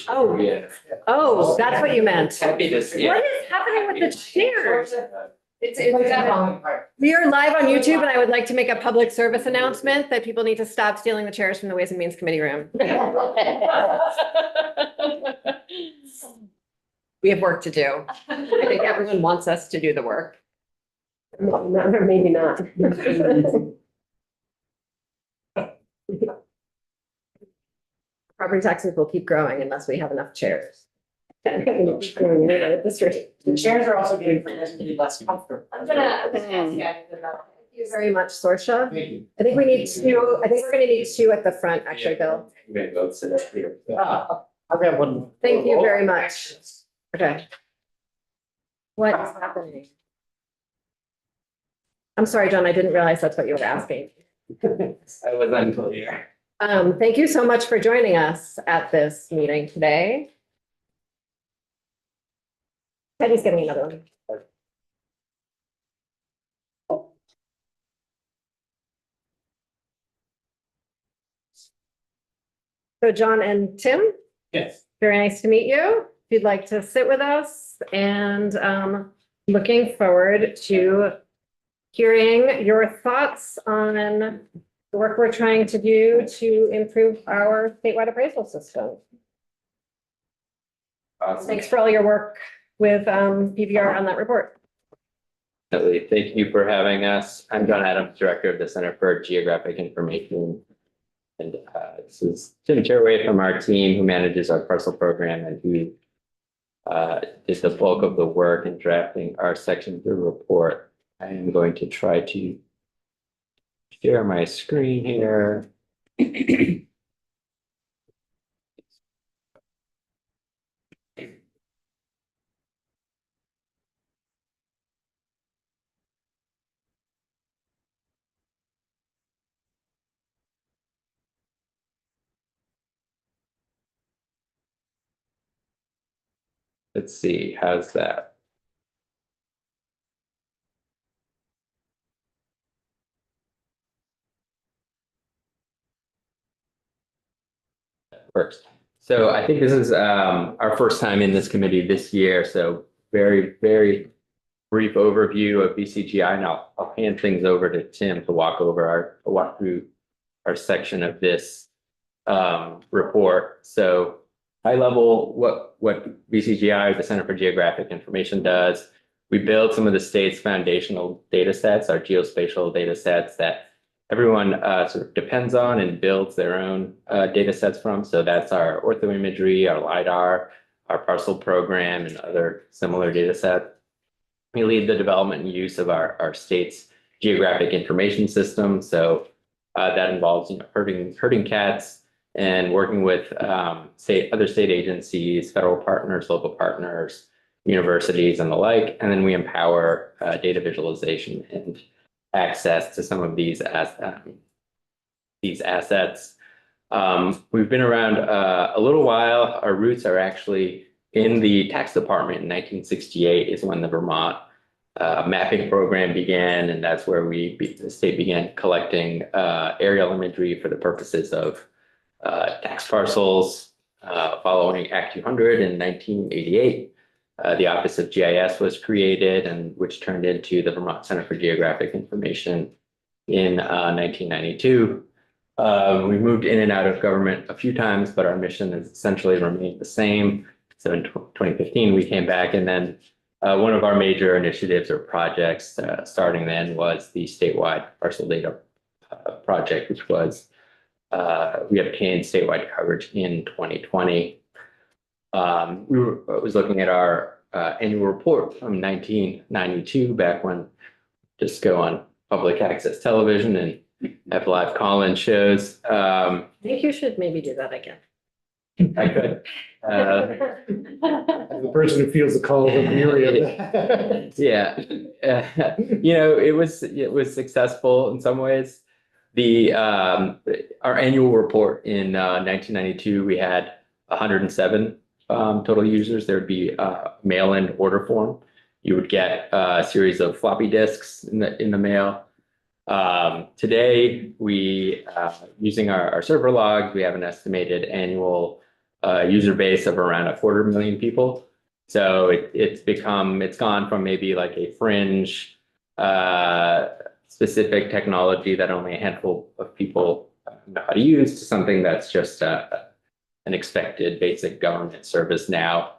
Oh. Yeah. Oh, that's what you meant. Happy to see What it. is happening with the chairs? We are live on YouTube and I would like to make a public service announcement that people need to stop stealing the chairs from the Ways and Means Committee room. We have work to do. I think everyone wants us to do the work. No, maybe not. Property taxes will keep growing unless we have enough chairs. At this rate. The chairs are also getting progressively less comfortable. I'm gonna ask you guys Thank about. you very much, Sorsha. Thank you. I think we need two, I think we're gonna need two at the front, actually, Bill. We may both sit up here. I'll grab one. Thank you very much. Okay. What is happening? I'm sorry, John, I didn't realize that's what you were asking. I was unclear. Thank you so much for joining us at this meeting today. Teddy's getting another one. So John and Tim, Yes. very nice to meet you. If you'd like to sit with us and looking forward to hearing your thoughts on the work we're trying to do to improve our statewide appraisal system. Awesome. Thanks for all your work with PBR on that report. Definitely. Thank you for having us. I'm John Adams, Director of the Center for Geographic Information. And this is Tim Cherway from our team who manages our parcel program and who did the bulk of the work in drafting our section 2 report. I am going to try to share my screen here. Let's see, how's that? Works. So I think this is our first time in this committee this year. So very, very brief overview of BCGI, and I'll hand things over to Tim to walk through our section of this report. So high level, what BCGI, the Center for Geographic Information, does. We build some of the state's foundational data sets, our geospatial data sets that everyone sort of depends on and builds their own data sets from. So that's our orthoimagery, our LiDAR, our parcel program, and other similar data sets. We lead the development and use of our state's geographic information system. So that involves herding cats and working with other state agencies, federal partners, local partners, universities, and the like. And then we empower data visualization and access to some of these assets. We've been around a little while. Our roots are actually in the tax department. In 1968 is when the Vermont mapping program began, and that's where the state began collecting aerial imagery for the purposes of tax parcels. Following Act 200 in 1988. The Office of GIS was created, and which turned into the Vermont Center for Geographic Information in 1992. We moved in and out of government a few times, but our mission has essentially remained the same. So in 2015, we came back, and then one of our major initiatives or projects starting then was the statewide parcel data project, which was we obtained statewide coverage in 2020. I was looking at our annual report from 1992, back when just go on public access television and have live call-in shows. I think you should maybe do that again. I could. As the person who feels the call of the area. Yeah, it was successful in some ways. Our annual report in 1992, we had 107 total users. There would be a mail-in order form. You would get a series of floppy disks in the mail. Today, we using our server logs, we have an estimated annual a user base of around 250,000 people. So it's gone from maybe like a fringe specific technology that only a handful of people know how to use to something that's just an expected basic government service now.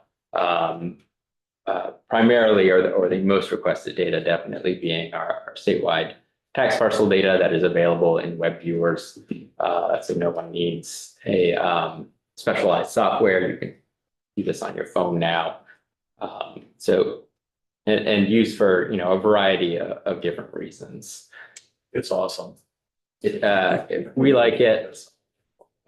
Primarily, or the most requested data definitely being our statewide tax parcel data that is available in web viewers. So no one needs a specialized software. You can do this on your phone now. And used for, a variety of different reasons. It's awesome. We like it.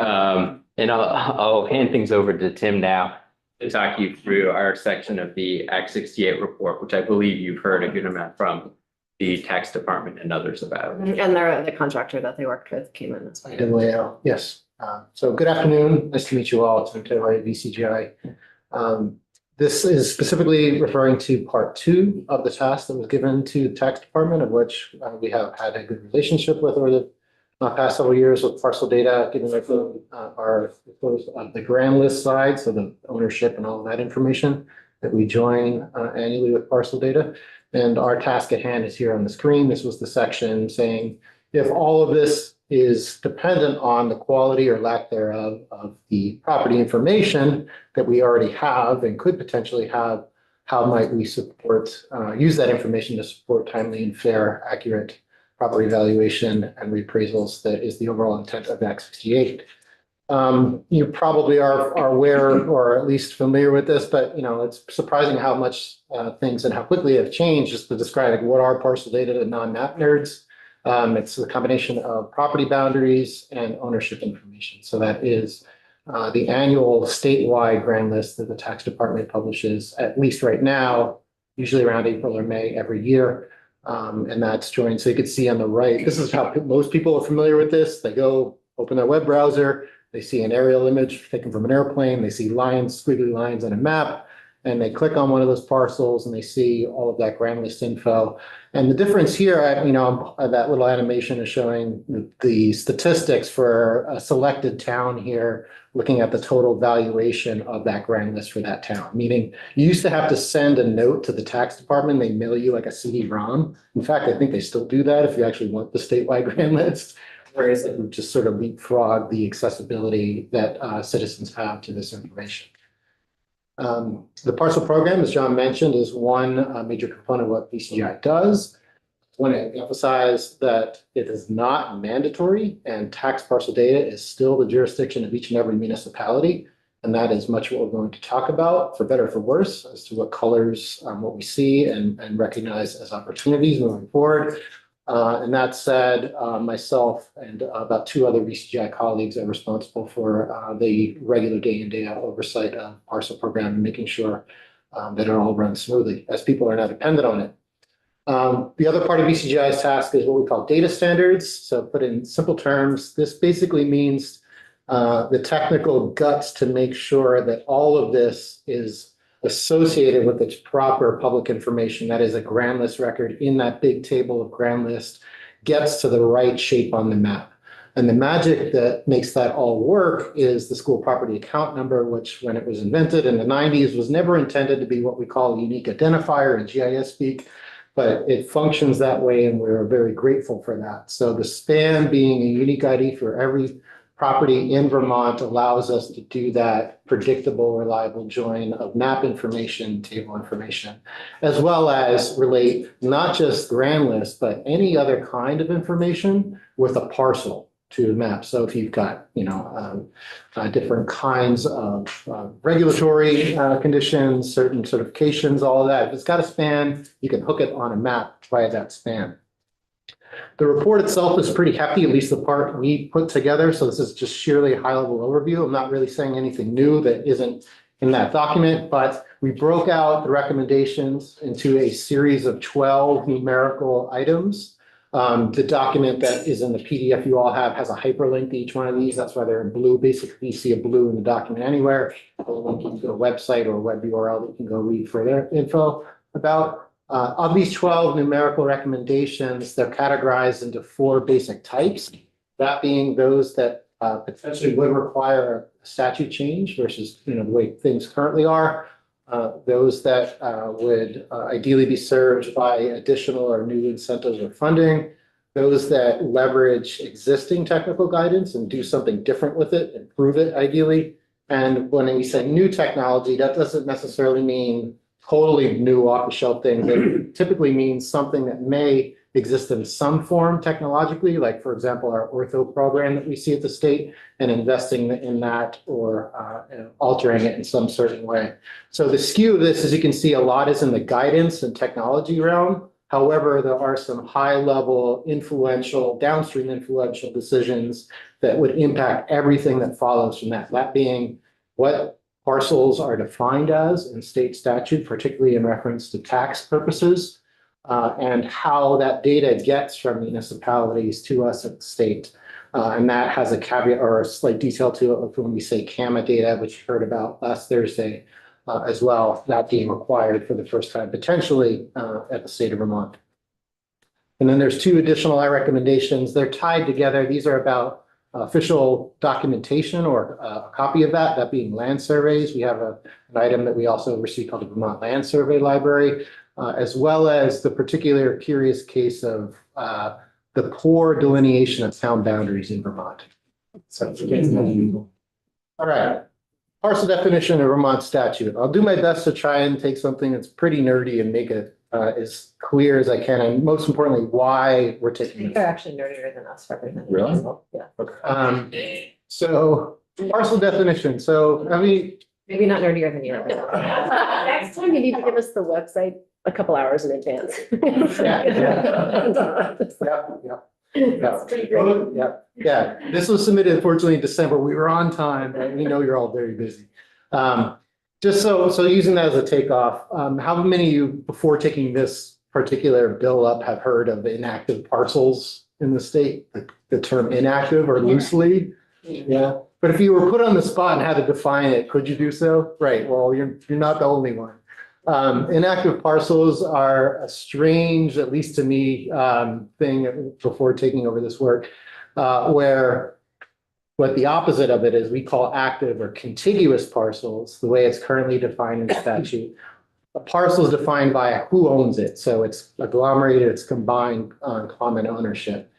And I'll hand things over to Tim now to talk you through our section of the Act 68 report, which I believe you've heard a good amount from the tax department and others about. And the contractor that they worked with came in as well. WAL, yes. So good afternoon. Nice to meet you all. Tim Taylor, VCGI. This is specifically referring to part 2 of the task that was given to the tax department, of which we have had a good relationship with over the past several years with parcel data, given the grand list side, so the ownership and all of that information that we join annually with parcel data. And our task at hand is here on the screen. This was the section saying, if all of this is dependent on the quality or lack thereof of the property information that we already have and could potentially have, how might we use that information to support timely and fair, accurate property valuation and reappraisals? That is the overall intent of Act 68. You probably are aware or at least familiar with this, but it's surprising how much things and how quickly have changed. Just to describe what are parcel data to non-map nerds. It's a combination of property boundaries and ownership information. So that is the annual statewide grand list that the tax department publishes, at least right now, usually around April or May every year. And that's joined. So you can see on the right, this is how most people are familiar with this. They go open their web browser, they see an aerial image taken from an airplane, they see lines, squiggly lines on a map, and they click on one of those parcels and they see all of that grand list info. And the difference here, that little animation is showing the statistics for a selected town here, looking at the total valuation of that grand list for that town. Meaning you used to have to send a note to the tax department, they mail you like a CD-ROM. In fact, I think they still do that if you actually want the statewide grand list. Whereas it would just sort of leapfrog the accessibility that citizens have to this information. The parcel program, as John mentioned, is one major component of what VCGI does. I want to emphasize that it is not mandatory, and tax parcel data is still the jurisdiction of each and every municipality. And that is much what we're going to talk about, for better or for worse, as to what colors what we see and recognize as opportunities moving forward. And that said, myself and about 2 other VCGI colleagues are responsible for the regular day in, day out oversight of parcel program and making sure that it all runs smoothly as people are now dependent on it. The other part of VCGI's task is what we call data standards. So put in simple terms, this basically means the technical guts to make sure that all of this is associated with its proper public information. That is a grand list record in that big table of grand list gets to the right shape on the map. And the magic that makes that all work is the school property account number, which when it was invented in the 90s was never intended to be what we call a unique identifier in GIS speak, but it functions that way and we're very grateful for that. So the span being a unique ID for every property in Vermont allows us to do that predictable, reliable join of map information, table information, as well as relate not just grand list, but any other kind of information with a parcel to the map. So if you've got, different kinds of regulatory conditions, certain certifications, all of that, if it's got a span, you can hook it on a map via that span. The report itself is pretty hefty, at least the part we put together. So this is just sheerly a high-level overview. I'm not really saying anything new that isn't in that document, but we broke out the recommendations into a series of 12 numerical items. The document that is in the PDF you all have has a hyperlink to each one of these. That's why they're in blue. Basically, you see a blue in the document anywhere. It'll link you to a website or a web URL that you can go read further info about. Of these 12 numerical recommendations, they're categorized into 4 basic types. That being those that potentially would require a statute change versus, the way things currently are. Those that would ideally be served by additional or new incentives or funding. Those that leverage existing technical guidance and do something different with it, improve it ideally. And when we say new technology, that doesn't necessarily mean totally new off-the-shelf things. It typically means something that may exist in some form technologically, like for example, our ortho program that we see at the state, and investing in that or altering it in some certain way. So the skew of this, as you can see, a lot is in the guidance and technology realm. However, there are some high-level influential, downstream influential decisions that would impact everything that follows from that. That being what parcels are defined as in state statute, particularly in reference to tax purposes, and how that data gets from municipalities to us at the state. And that has a caveat or a slight detail to it when we say CAMA data, which you heard about last Thursday, as well, that being required for the first time potentially at the state of Vermont. And then there's two additional recommendations. They're tied together. These are about official documentation or a copy of that being land surveys. We have an item that we also oversee called the Vermont Land Survey Library, as well as the particular curious case of the poor delineation of town boundaries in Vermont. So, all right. Parcel definition of Vermont statute. I'll do my best to try and take something that's pretty nerdy and make it as clear as I can, and most importantly, why we're taking They're it. actually nerdier than us. Really? Yeah. So parcel definition. So I mean, Maybe not nerdier than you. Next time you need to give us the website a couple hours in advance. yeah. Yeah. This was submitted unfortunately in December. We were on time, but we know you're all very busy. Just so using that as a takeoff, how many of you before taking this particular bill up have heard of inactive parcels in the state? The term inactive or loosely? Yeah. But if you were put on the spot and had to define it, could you do so? Right. Well, you're not the only one. Inactive parcels are a strange, at least to me, thing before taking over this work, where what the opposite of it is we call active or contiguous parcels, the way it's currently defined in statute. A parcel is defined by who owns it. So it's agglomerated, it's combined on common ownership.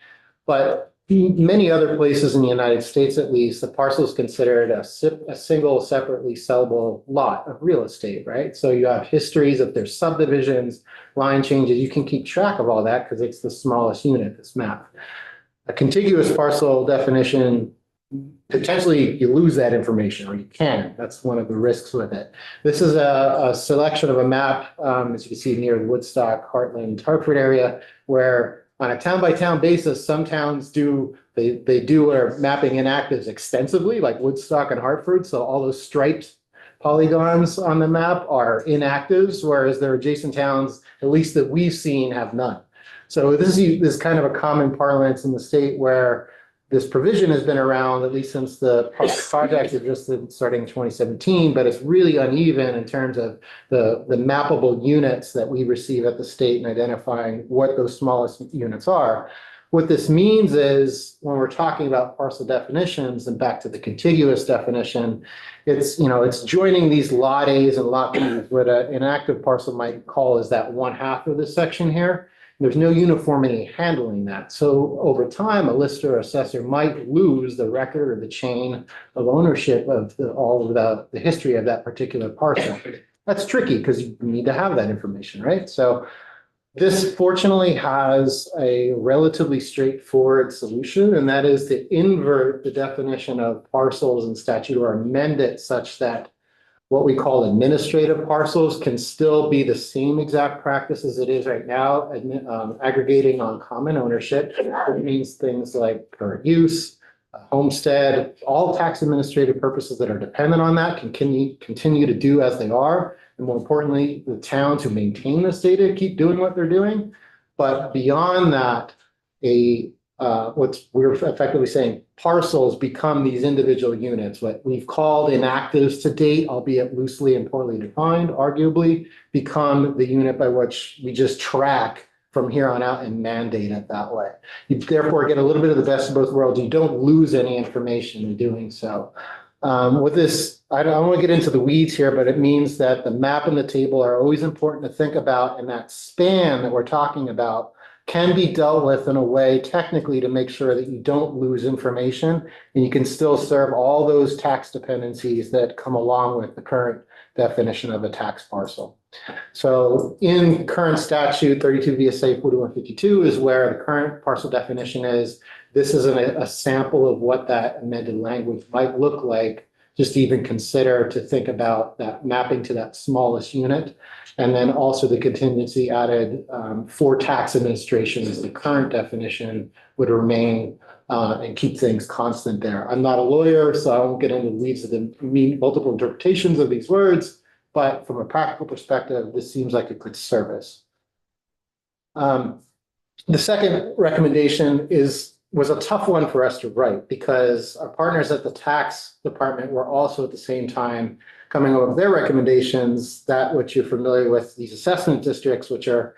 But many other places in the United States, at least, the parcel is considered a single separately sellable lot of real estate, right? So you have histories of their subdivisions, line changes. You can keep track of all that because it's the smallest unit, this map. A contiguous parcel definition, potentially you lose that information, or you can. That's one of the risks with it. This is a selection of a map, as you can see near the Woodstock, Heartland, Hartford area, where on a town by town basis, some towns do are mapping inactives extensively, like Woodstock and Hartford. So all those striped polygons on the map are inactives, whereas their adjacent towns, at least that we've seen, have none. So this is kind of a common parlance in the state where this provision has been around at least since the project existed starting in 2017, but it's really uneven in terms of the mappable units that we receive at the state and identifying what those smallest units are. What this means is when we're talking about parcel definitions and back to the contiguous definition, it's joining these lot A's and lot B's. What an inactive parcel might call is that 1/2 of this section here. There's no uniformity handling that. So over time, a lister or assessor might lose the record or the chain of ownership of all of the history of that particular parcel. That's tricky because you need to have that information, right? So this fortunately has a relatively straightforward solution, and that is to invert the definition of parcels in statute or amend it such that what we call administrative parcels can still be the same exact practice as it is right now, aggregating on common ownership. It means things like current use, homestead, all tax administrative purposes that are dependent on that can continue to do as they are. And more importantly, the towns who maintain this data keep doing what they're doing. But beyond that, what we're effectively saying, parcels become these individual units. What we've called inactives to date, albeit loosely and poorly defined, arguably, become the unit by which we just track from here on out and mandate it that way. You therefore get a little bit of the best of both worlds. You don't lose any information in doing so. With this, I don't want to get into the weeds here, but it means that the map and the table are always important to think about, and that span that we're talking about can be dealt with in a way technically to make sure that you don't lose information and you can still serve all those tax dependencies that come along with the current definition of a tax parcel. So in current statute 32 VSA 4152 is where the current parcel definition is. This is a sample of what that amended language might look like, just to even consider to think about that mapping to that smallest unit. And then also the contingency added for tax administration as the current definition would remain and keep things constant there. I'm not a lawyer, so I won't get into the weeds of the multiple interpretations of these words, but from a practical perspective, this seems like a good service. The second recommendation was a tough one for us to write because our partners at the tax department were also at the same time coming up with their recommendations, that which you're familiar with, these assessment districts, which are,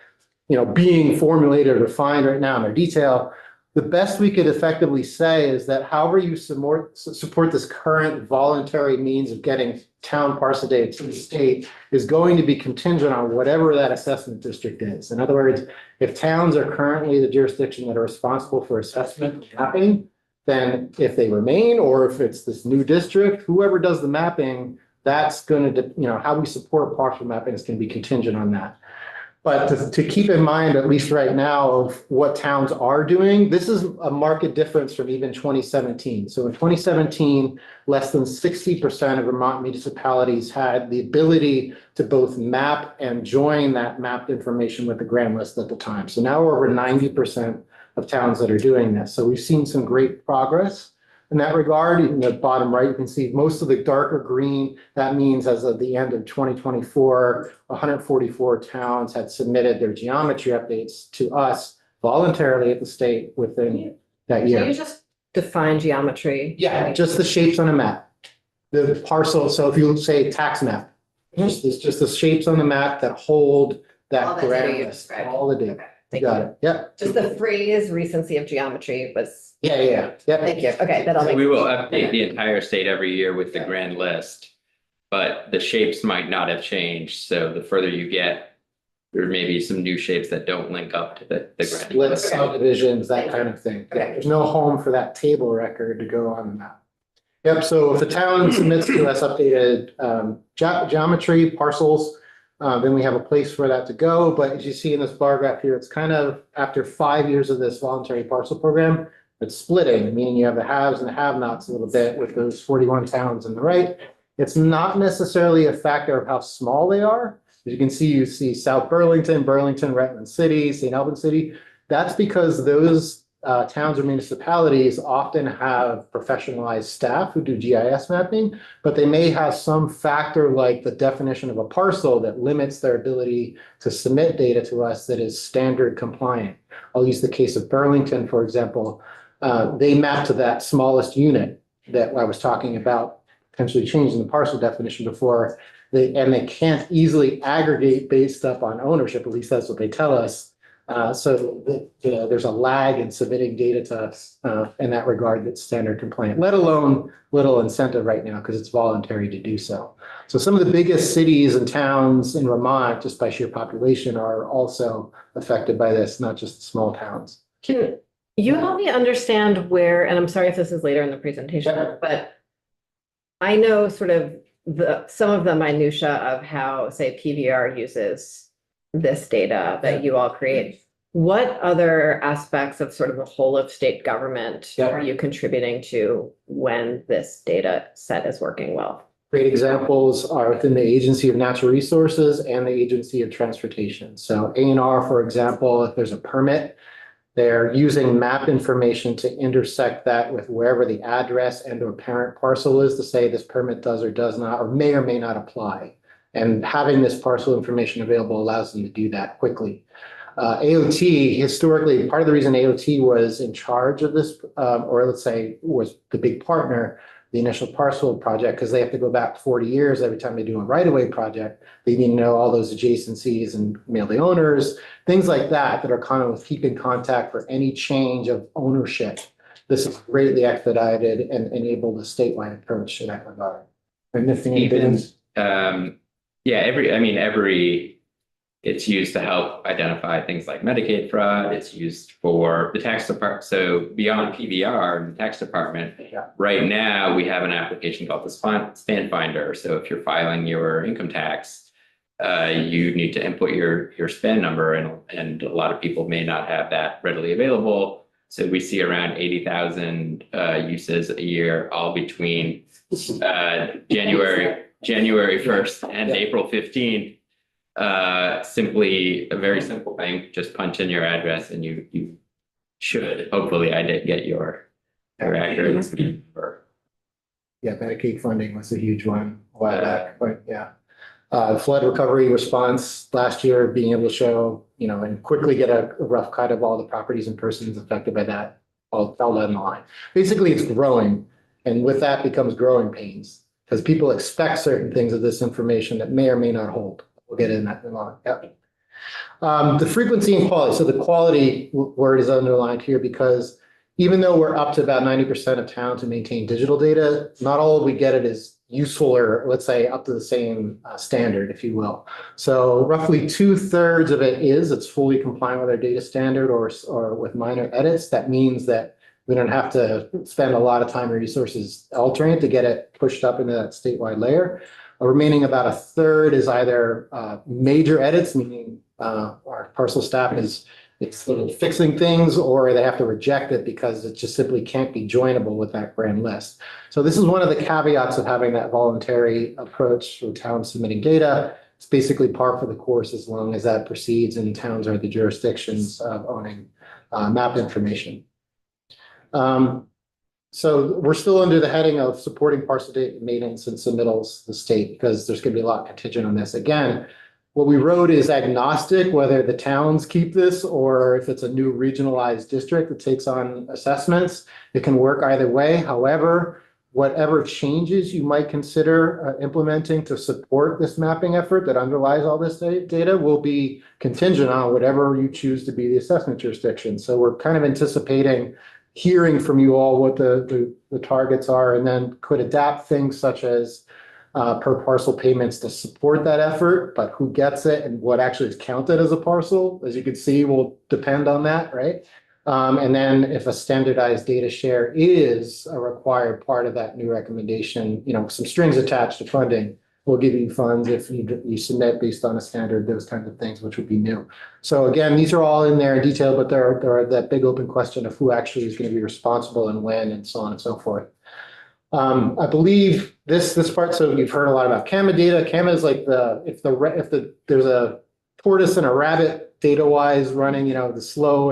being formulated or defined right now in their detail. The best we could effectively say is that however you support this current voluntary means of getting town parcel data to the state is going to be contingent on whatever that assessment district is. In other words, if towns are currently the jurisdiction that are responsible for assessment mapping, then if they remain, or if it's this new district, whoever does the mapping, that's going to, how we support partial mapping is going to be contingent on that. But to keep in mind, at least right now, of what towns are doing, this is a marked difference from even 2017. So in 2017, less than 60% of Vermont municipalities had the ability to both map and join that mapped information with the grand list at the time. So now we're over 90% of towns that are doing this. So we've seen some great progress in that regard. In the bottom right, you can see most of the darker green. That means as of the end of 2024, 144 towns had submitted their geometry updates to us voluntarily at the state within that Can year. you just define geometry? Yeah, just the shapes on a map. The parcel, so if you say tax map, it's just the shapes on the map that hold All that the data grand you list, described. all the data. Okay, You thank got you. it. Yep. Just the phrase recency of geometry was, Yeah. thank you. Okay, that'll make. We will update the entire state every year with the grand list. But the shapes might not have changed, so the further you get, there may be some new shapes that don't link up to the grand Split list. subdivisions, that kind of thing. Yeah, there's no home for that table record to go on the map. Yep, so if the town submits to us updated geometry parcels, then we have a place for that to go. But as you see in this bar graph here, it's kind of after 5 years of this voluntary parcel program, it's splitting, meaning you have the haves and the have-nots a little bit with those 41 towns on the right. It's not necessarily a factor of how small they are. As you see South Burlington, Redland City, St. Albans City. That's because those towns or municipalities often have professionalized staff who do GIS mapping, but they may have some factor like the definition of a parcel that limits their ability to submit data to us that is standard compliant. I'll use the case of Burlington, for example. They map to that smallest unit that I was talking about, potentially changing the parcel definition before, and they can't easily aggregate based up on ownership, at least that's what they tell us. So there's a lag in submitting data to us in that regard that's standard compliant, let alone little incentive right now because it's voluntary to do so. So some of the biggest cities and towns in Vermont, just by sheer population, are also affected by this, not just the small towns. Can you help me understand where, and I'm sorry if this is later in the presentation, Yeah. but I know sort of some of the minutia of how, say, PVR uses this data that you all create. What other aspects of sort of the whole of state government Yeah. are you contributing to when this data set is working well? Great examples are within the Agency of Natural Resources and the Agency of Transportation. So A&R, for example, if there's a permit, they're using map information to intersect that with wherever the address and or parent parcel is to say this permit does or does not, or may not apply. And having this parcel information available allows them to do that quickly. AOT, historically, part of the reason AOT was in charge of this, or let's say was the big partner, the initial parcel project, because they have to go back 40 years every time they do a right-of-way project. They need to know all those adjacencies and mail the owners, things like that, that are kind of keep in contact for any change of ownership this is greatly expedited and enabled a statewide approach in that regard. Am I missing anything? Even, it's used to help identify things like Medicaid fraud. It's used for the tax department. So beyond PBR and the tax department, Yeah. right now we have an application called the Stand Finder. So if you're filing your income tax, you need to input your SPAN number, and a lot of people may not have that readily available. So we see around 80,000 uses a year, all between January 1st and Yeah. April 15th. Simply a very simple thing, just punch in your address and you should, hopefully I did get your accurate SPAN number. Yeah, Medicaid funding was a huge one a while back, but yeah. Flood recovery response last year, being able to show, and quickly get a rough cut of all the properties and persons affected by that, all down the line. Basically, it's growing, and with that becomes growing pains, because people expect certain things of this information that may or may not hold. We'll get in that in a moment. Yep. The frequency and quality. So the quality word is underlined here because even though we're up to about 90% of towns who maintain digital data, not all we get it is useful, or let's say up to the same standard, if you will. So roughly 2/3 of it's fully compliant with our data standard or with minor edits. That means that we don't have to spend a lot of time and resources altering it to get it pushed up into that statewide layer. Remaining about 1/3 is either major edits, meaning our parcel staff is fixing things, or they have to reject it because it just simply can't be joinable with that grand list. So this is one of the caveats of having that voluntary approach for towns submitting data. It's basically par for the course as long as that proceeds and towns are the jurisdictions of owning map information. So we're still under the heading of supporting parcel data maintenance and submittals to the state, because there's going to be a lot contingent on this. Again, what we wrote is agnostic, whether the towns keep this or if it's a new regionalized district that takes on assessments. It can work either way. However, whatever changes you might consider implementing to support this mapping effort that underlies all this data will be contingent on whatever you choose to be the assessment jurisdiction. So we're kind of anticipating hearing from you all what the targets are, and then could adapt things such as per parcel payments to support that effort, but who gets it and what actually is counted as a parcel, as you can see, will depend on that, right? And then if a standardized data share is a required part of that new recommendation, some strings attached to funding, we'll give you funds if you submit based on a standard, those kinds of things, which would be new. So again, these are all in there in detail, but there are that big open question of who actually is going to be responsible and when, and so on and so forth. I believe this part, so you've heard a lot about CAMA data. CAMA is like if there's a tortoise and a rabbit data wise running, the slow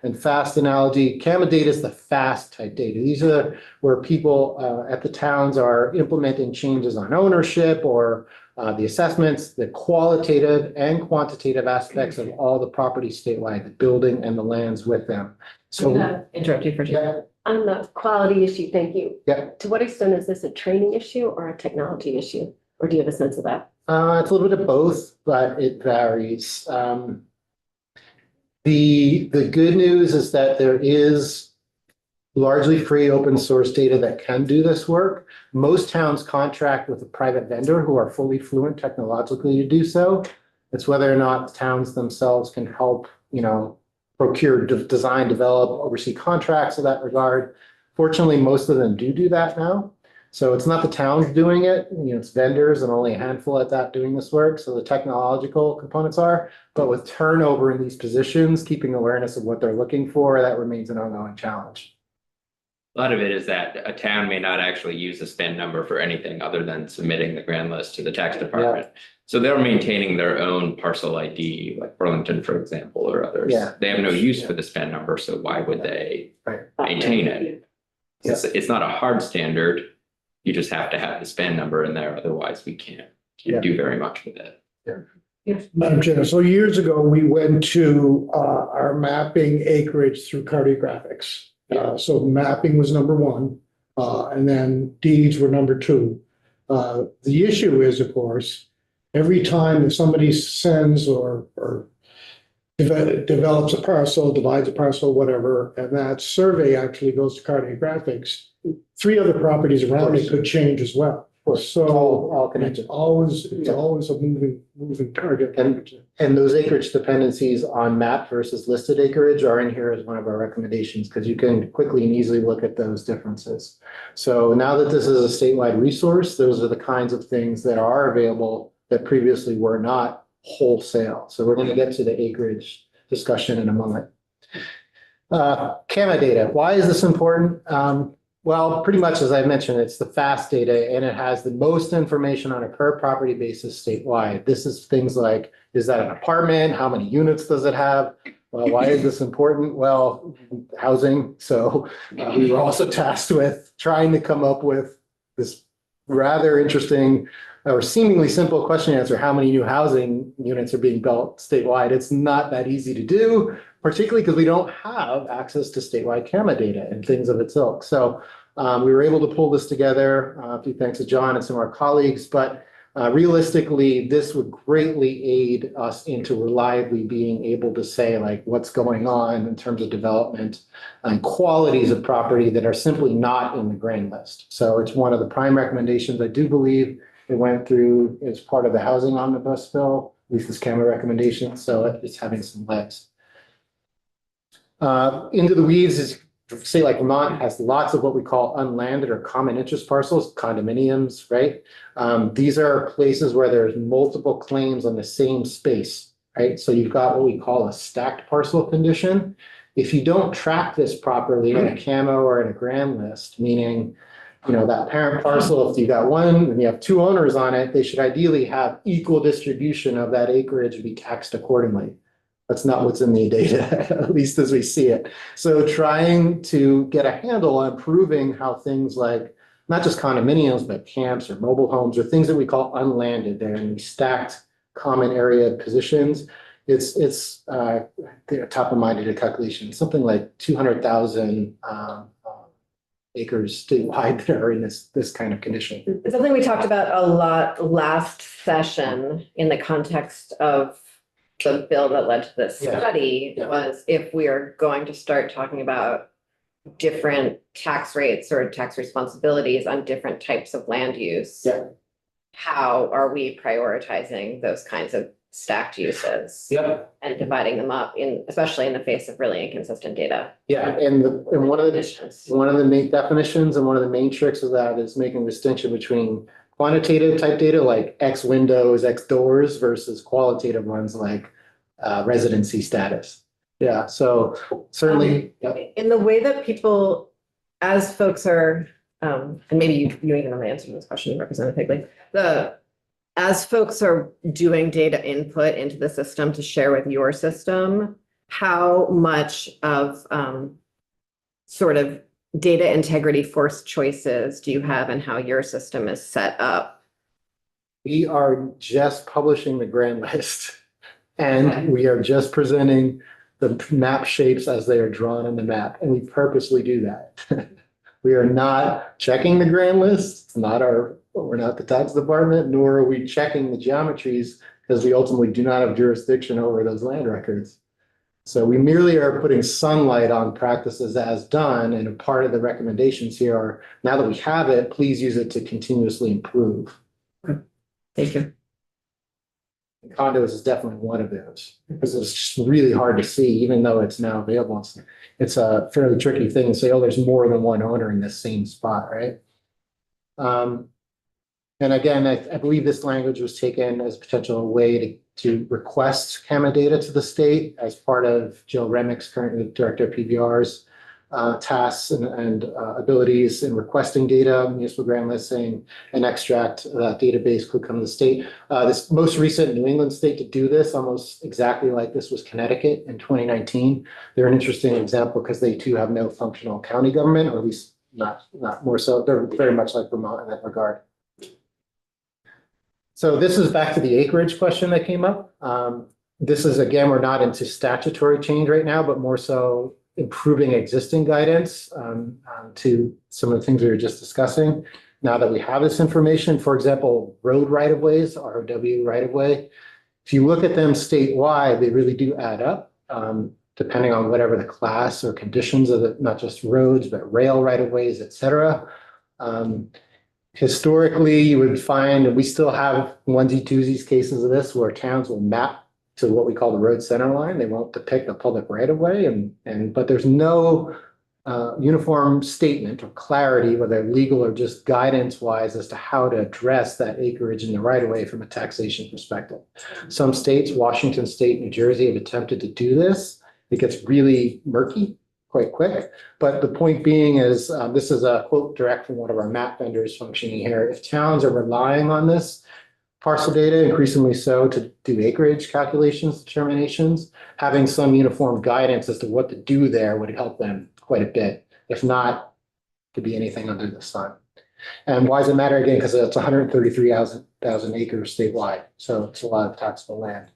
and fast analogy. CAMA data is the fast type data. These are where people at the towns are implementing changes on ownership or the assessments, the qualitative and quantitative aspects of all the property statewide, the building and the lands with them. So Interrupt you for a second. yeah, On the quality issue, thank you. yeah. To what extent is this a training issue or a technology issue? Or do you have a sense of that? It's a little bit of both, but it varies. The good news is that there is largely free open source data that can do this work. Most towns contract with a private vendor who are fully fluent technologically to do so. It's whether or not the towns themselves can help, procure, design, develop, oversee contracts in that regard. Fortunately, most of them do that now. So it's not the towns doing it, it's vendors and only a handful at that doing this work. So the technological components are, but with turnover in these positions, keeping awareness of what they're looking for, that remains an ongoing challenge. A lot of it is that a town may not actually use a SPAN number for anything other than submitting the grand list to the tax department. So they're maintaining their own parcel ID, like Burlington, for example, or others. Yeah. They have no use for the SPAN number, so why would they Right. maintain it? It's not a hard standard. You just have to have the SPAN number in there, otherwise we can't do very much with it. Madam Chair, so years ago, we went to our mapping acreage through cartographics. So mapping was number one, and then deeds were number two. The issue is, of course, every time that somebody sends or develops a parcel, divides a parcel, whatever, and that survey actually goes to cartographics. 3 other properties around it could change as well. So All it's connected. always a moving target. And those acreage dependencies on map versus listed acreage are in here as one of our recommendations, because you can quickly and easily look at those differences. So now that this is a statewide resource, those are the kinds of things that are available that previously were not wholesale. So we're going to get to the acreage discussion in a moment. CAMA data, why is this important? Well, pretty much as I mentioned, it's the fast data and it has the most information on a per property basis statewide. This is things like, is that an apartment? How many units does it have? Well, why is this important? Well, housing. So we were also tasked with trying to come up with this rather interesting or seemingly simple question answer. How many new housing units are being built statewide? It's not that easy to do, particularly because we don't have access to statewide CAMA data and things of its ilk. So we were able to pull this together, through thanks to John and some of our colleagues, but realistically, this would greatly aid us into reliably being able to say like what's going on in terms of development and qualities of property that are simply not in the grand list. So it's one of the prime recommendations. I do believe it went through as part of the housing omnibus bill, at least this CAMA recommendation, so it's having some legs. Into the weeds is, say like Vermont has lots of what we call unlanded or common interest parcels, condominiums, right? These are places where there's multiple claims on the same space, right? So you've got what we call a stacked parcel condition. If you don't track this properly in a CAMA or in a grand list, meaning, you know, that parent parcel, if you got one and you have 2 owners on it, they should ideally have equal distribution of that acreage and be taxed accordingly. That's not what's in the data, at least as we see it. So trying to get a handle on proving how things like, not just condominiums, but camps or mobile homes or things that we call unlanded, they're in these stacked common area positions. It's top of mind data calculation, something like 200,000 acres statewide that are in this kind of condition. It's something we talked about a lot last session in the context of the bill that led to this Yeah. study Yeah. was if we are going to start talking about different tax rates or tax responsibilities on different types of land use. Yeah. How are we prioritizing those kinds of stacked uses? Yep. And dividing them up especially in the face of really inconsistent data. Yeah, and one of the Conditions. main definitions and one of the main tricks of that is making a distinction between quantitative type data like X windows, X doors versus qualitative ones like residency status. Yeah, so certainly, yep. In the way that people, as folks are, and maybe you even have an answer to this question, Representative Higley, as folks are doing data input into the system to share with your system, how much of sort of data integrity forced choices do you have in how your system is set up? We are just publishing the grand list and we are just presenting the map shapes as they are drawn on the map, and we purposely do that. We are not checking the grand list. It's not we're not the tax department, nor are we checking the geometries because we ultimately do not have jurisdiction over those land records. So we merely are putting sunlight on practices as done, and a part of the recommendations here are, now that we have it, please use it to continuously improve. Thank you. Condos is definitely one of those, because it's just really hard to see, even though it's now available. It's a fairly tricky thing to say, oh, there's more than one owner in this same spot, right? And again, I believe this language was taken as a potential way to request CAMA data to the state as part of Jill Remick's, currently Director of PBR's tasks and abilities in requesting data, municipal grand listing, and extract that database could come to the state. This most recent New England state to do this, almost exactly like this, was Connecticut in 2019. They're an interesting example because they too have no functional county government, or at least not more so. They're very much like Vermont in that regard. So this is back to the acreage question that came up. This is, again, we're not into statutory change right now, but more so improving existing guidance to some of the things we were just discussing. Now that we have this information, for example, road right-of-ways, ROW right-of-way, If you look at them statewide, they really do add up, depending on whatever the class or conditions of the, not just roads, but rail right of ways, et cetera. Historically, you would find, and we still have onesie twosies cases of this where towns will map to what we call the road center line. They won't depict a public right of way but there's no uniform statement or clarity, whether legal or just guidance wise, as to how to address that acreage in the right of way from a taxation perspective. Some states, Washington State, New Jersey, have attempted to do this. It gets really murky quite quick. But the point being is, this is a quote direct from one of our map vendors functioning here. If towns are relying on this parcel data, increasingly so, to do acreage calculations, determinations, having some uniform guidance as to what to do there would help them quite a bit. If not, it could be anything under the sun. And why does it matter? Again, because it's 133,000 acres statewide. So it's a lot of taxable land.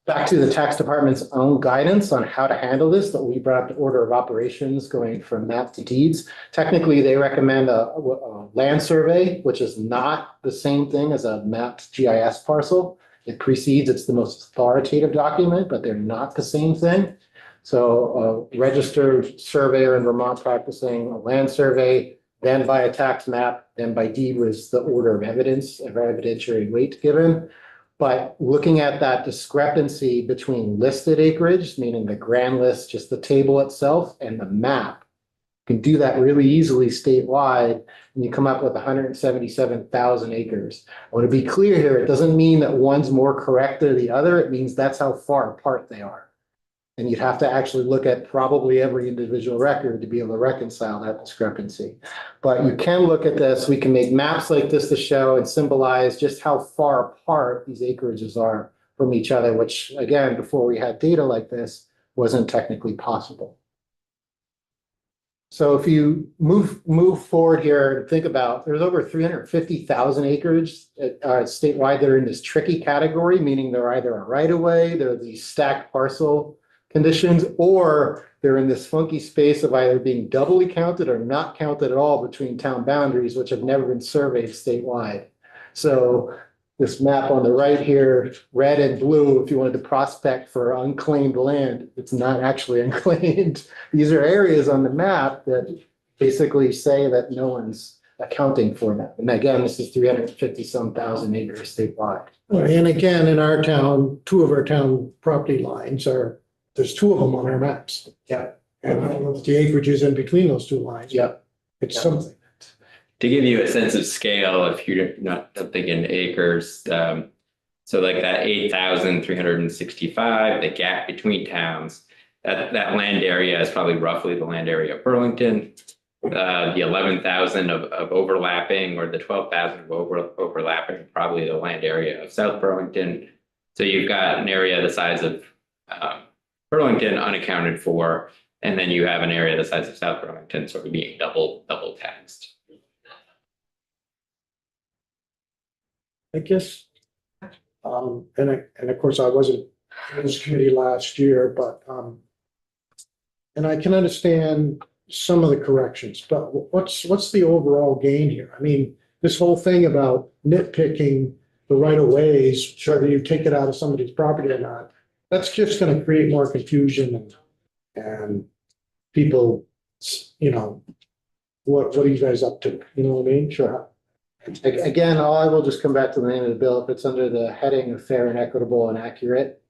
Back to the tax department's own guidance on how to handle this, that we brought up the order of operations going from map to deeds. Technically, they recommend a land survey, which is not the same thing as a mapped GIS parcel. It precedes, it's the most authoritative document, but they're not the same thing. So a registered surveyor in Vermont practicing a land survey, then by a tax map, then by deed was the order of evidence, of evidentiary weight given. But looking at that discrepancy between listed acreage, meaning the grand list, just the table itself, and the map, you can do that really easily statewide, and you come up with 177,000 acres. I want to be clear here, it doesn't mean that one's more correct than the other, it means that's how far apart they are. And you'd have to actually look at probably every individual record to be able to reconcile that discrepancy. But you can look at this, we can make maps like this to show and symbolize just how far apart these acreages are from each other, which again, before we had data like this, wasn't technically possible. So if you move forward here and think about, there's over 350,000 acres statewide that are in this tricky category, meaning they're either a right of way, they're these stacked parcel conditions, or they're in this funky space of either being doubly counted or not counted at all between town boundaries, which have never been surveyed statewide. So this map on the right here, red and blue, if you wanted to prospect for unclaimed land, it's not actually unclaimed. These are areas on the map that basically say that no one's accounting for that. And again, this is 350-some thousand acres statewide. And again, in our town, two of our town property lines are, there's two of them on our maps. Yeah. And I don't know if the acreage is in between those two lines. Yep. It's something. To give you a sense of scale, if you're not thinking acres, so like that 8,365, the gap between towns, that land area is probably roughly the land area of Burlington. The 11,000 of overlapping, or the 12,000 of overlapping, probably the land area of South Burlington. So you've got an area the size of Burlington unaccounted for, and then you have an area the size of South Burlington sort of being double taxed. I guess, and of course, I wasn't in this committee last year, but, and I can understand some of the corrections, but what's the overall gain here? I mean, this whole thing about nitpicking the right of ways, whether you take it out of somebody's property or not, that's just gonna create more confusion and people, you know, what are you guys up to? You know what I mean? Sure. Again, I will just come back to the name of the bill. If it's under the heading of fair and equitable and accurate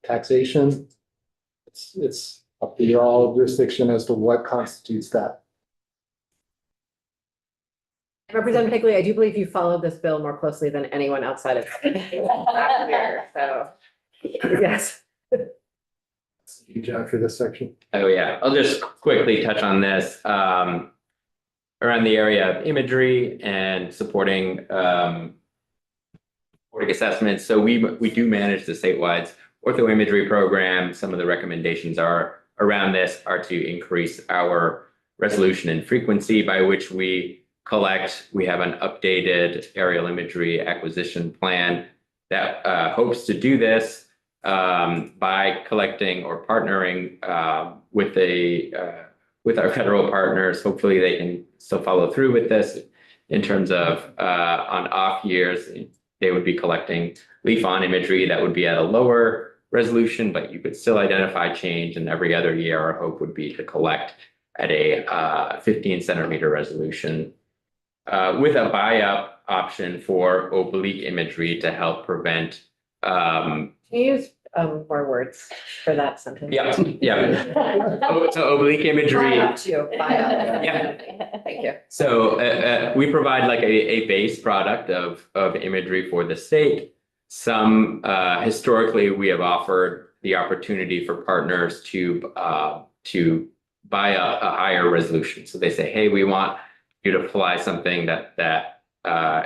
taxation, it's up to your all jurisdiction as to what constitutes that. Representative Higley, I do believe you followed this bill more closely than anyone outside of. So, yes. Good job for this section. Oh, yeah, I'll just quickly touch on this. Around the area of imagery and supporting assessments. So we do manage the statewide orthoimagery program. Some of the recommendations around this are to increase our resolution and frequency by which we collect. We have an updated aerial imagery acquisition plan that hopes to do this by collecting or partnering with our federal partners. Hopefully they can still follow through with this in terms of on off years, they would be collecting leaf-on imagery that would be at a lower resolution, but you could still identify change. And every other year, our hope would be to collect at a 15 centimeter resolution with a buy-up option for oblique imagery to help prevent. Can you use more words for that sentence? Yeah. So oblique imagery. Buy up to, buy up. Yeah. Thank you. So we provide like a base product of imagery for the state. Some historically, we have offered the opportunity for partners to buy a higher resolution. So they say, hey, we want you to fly something that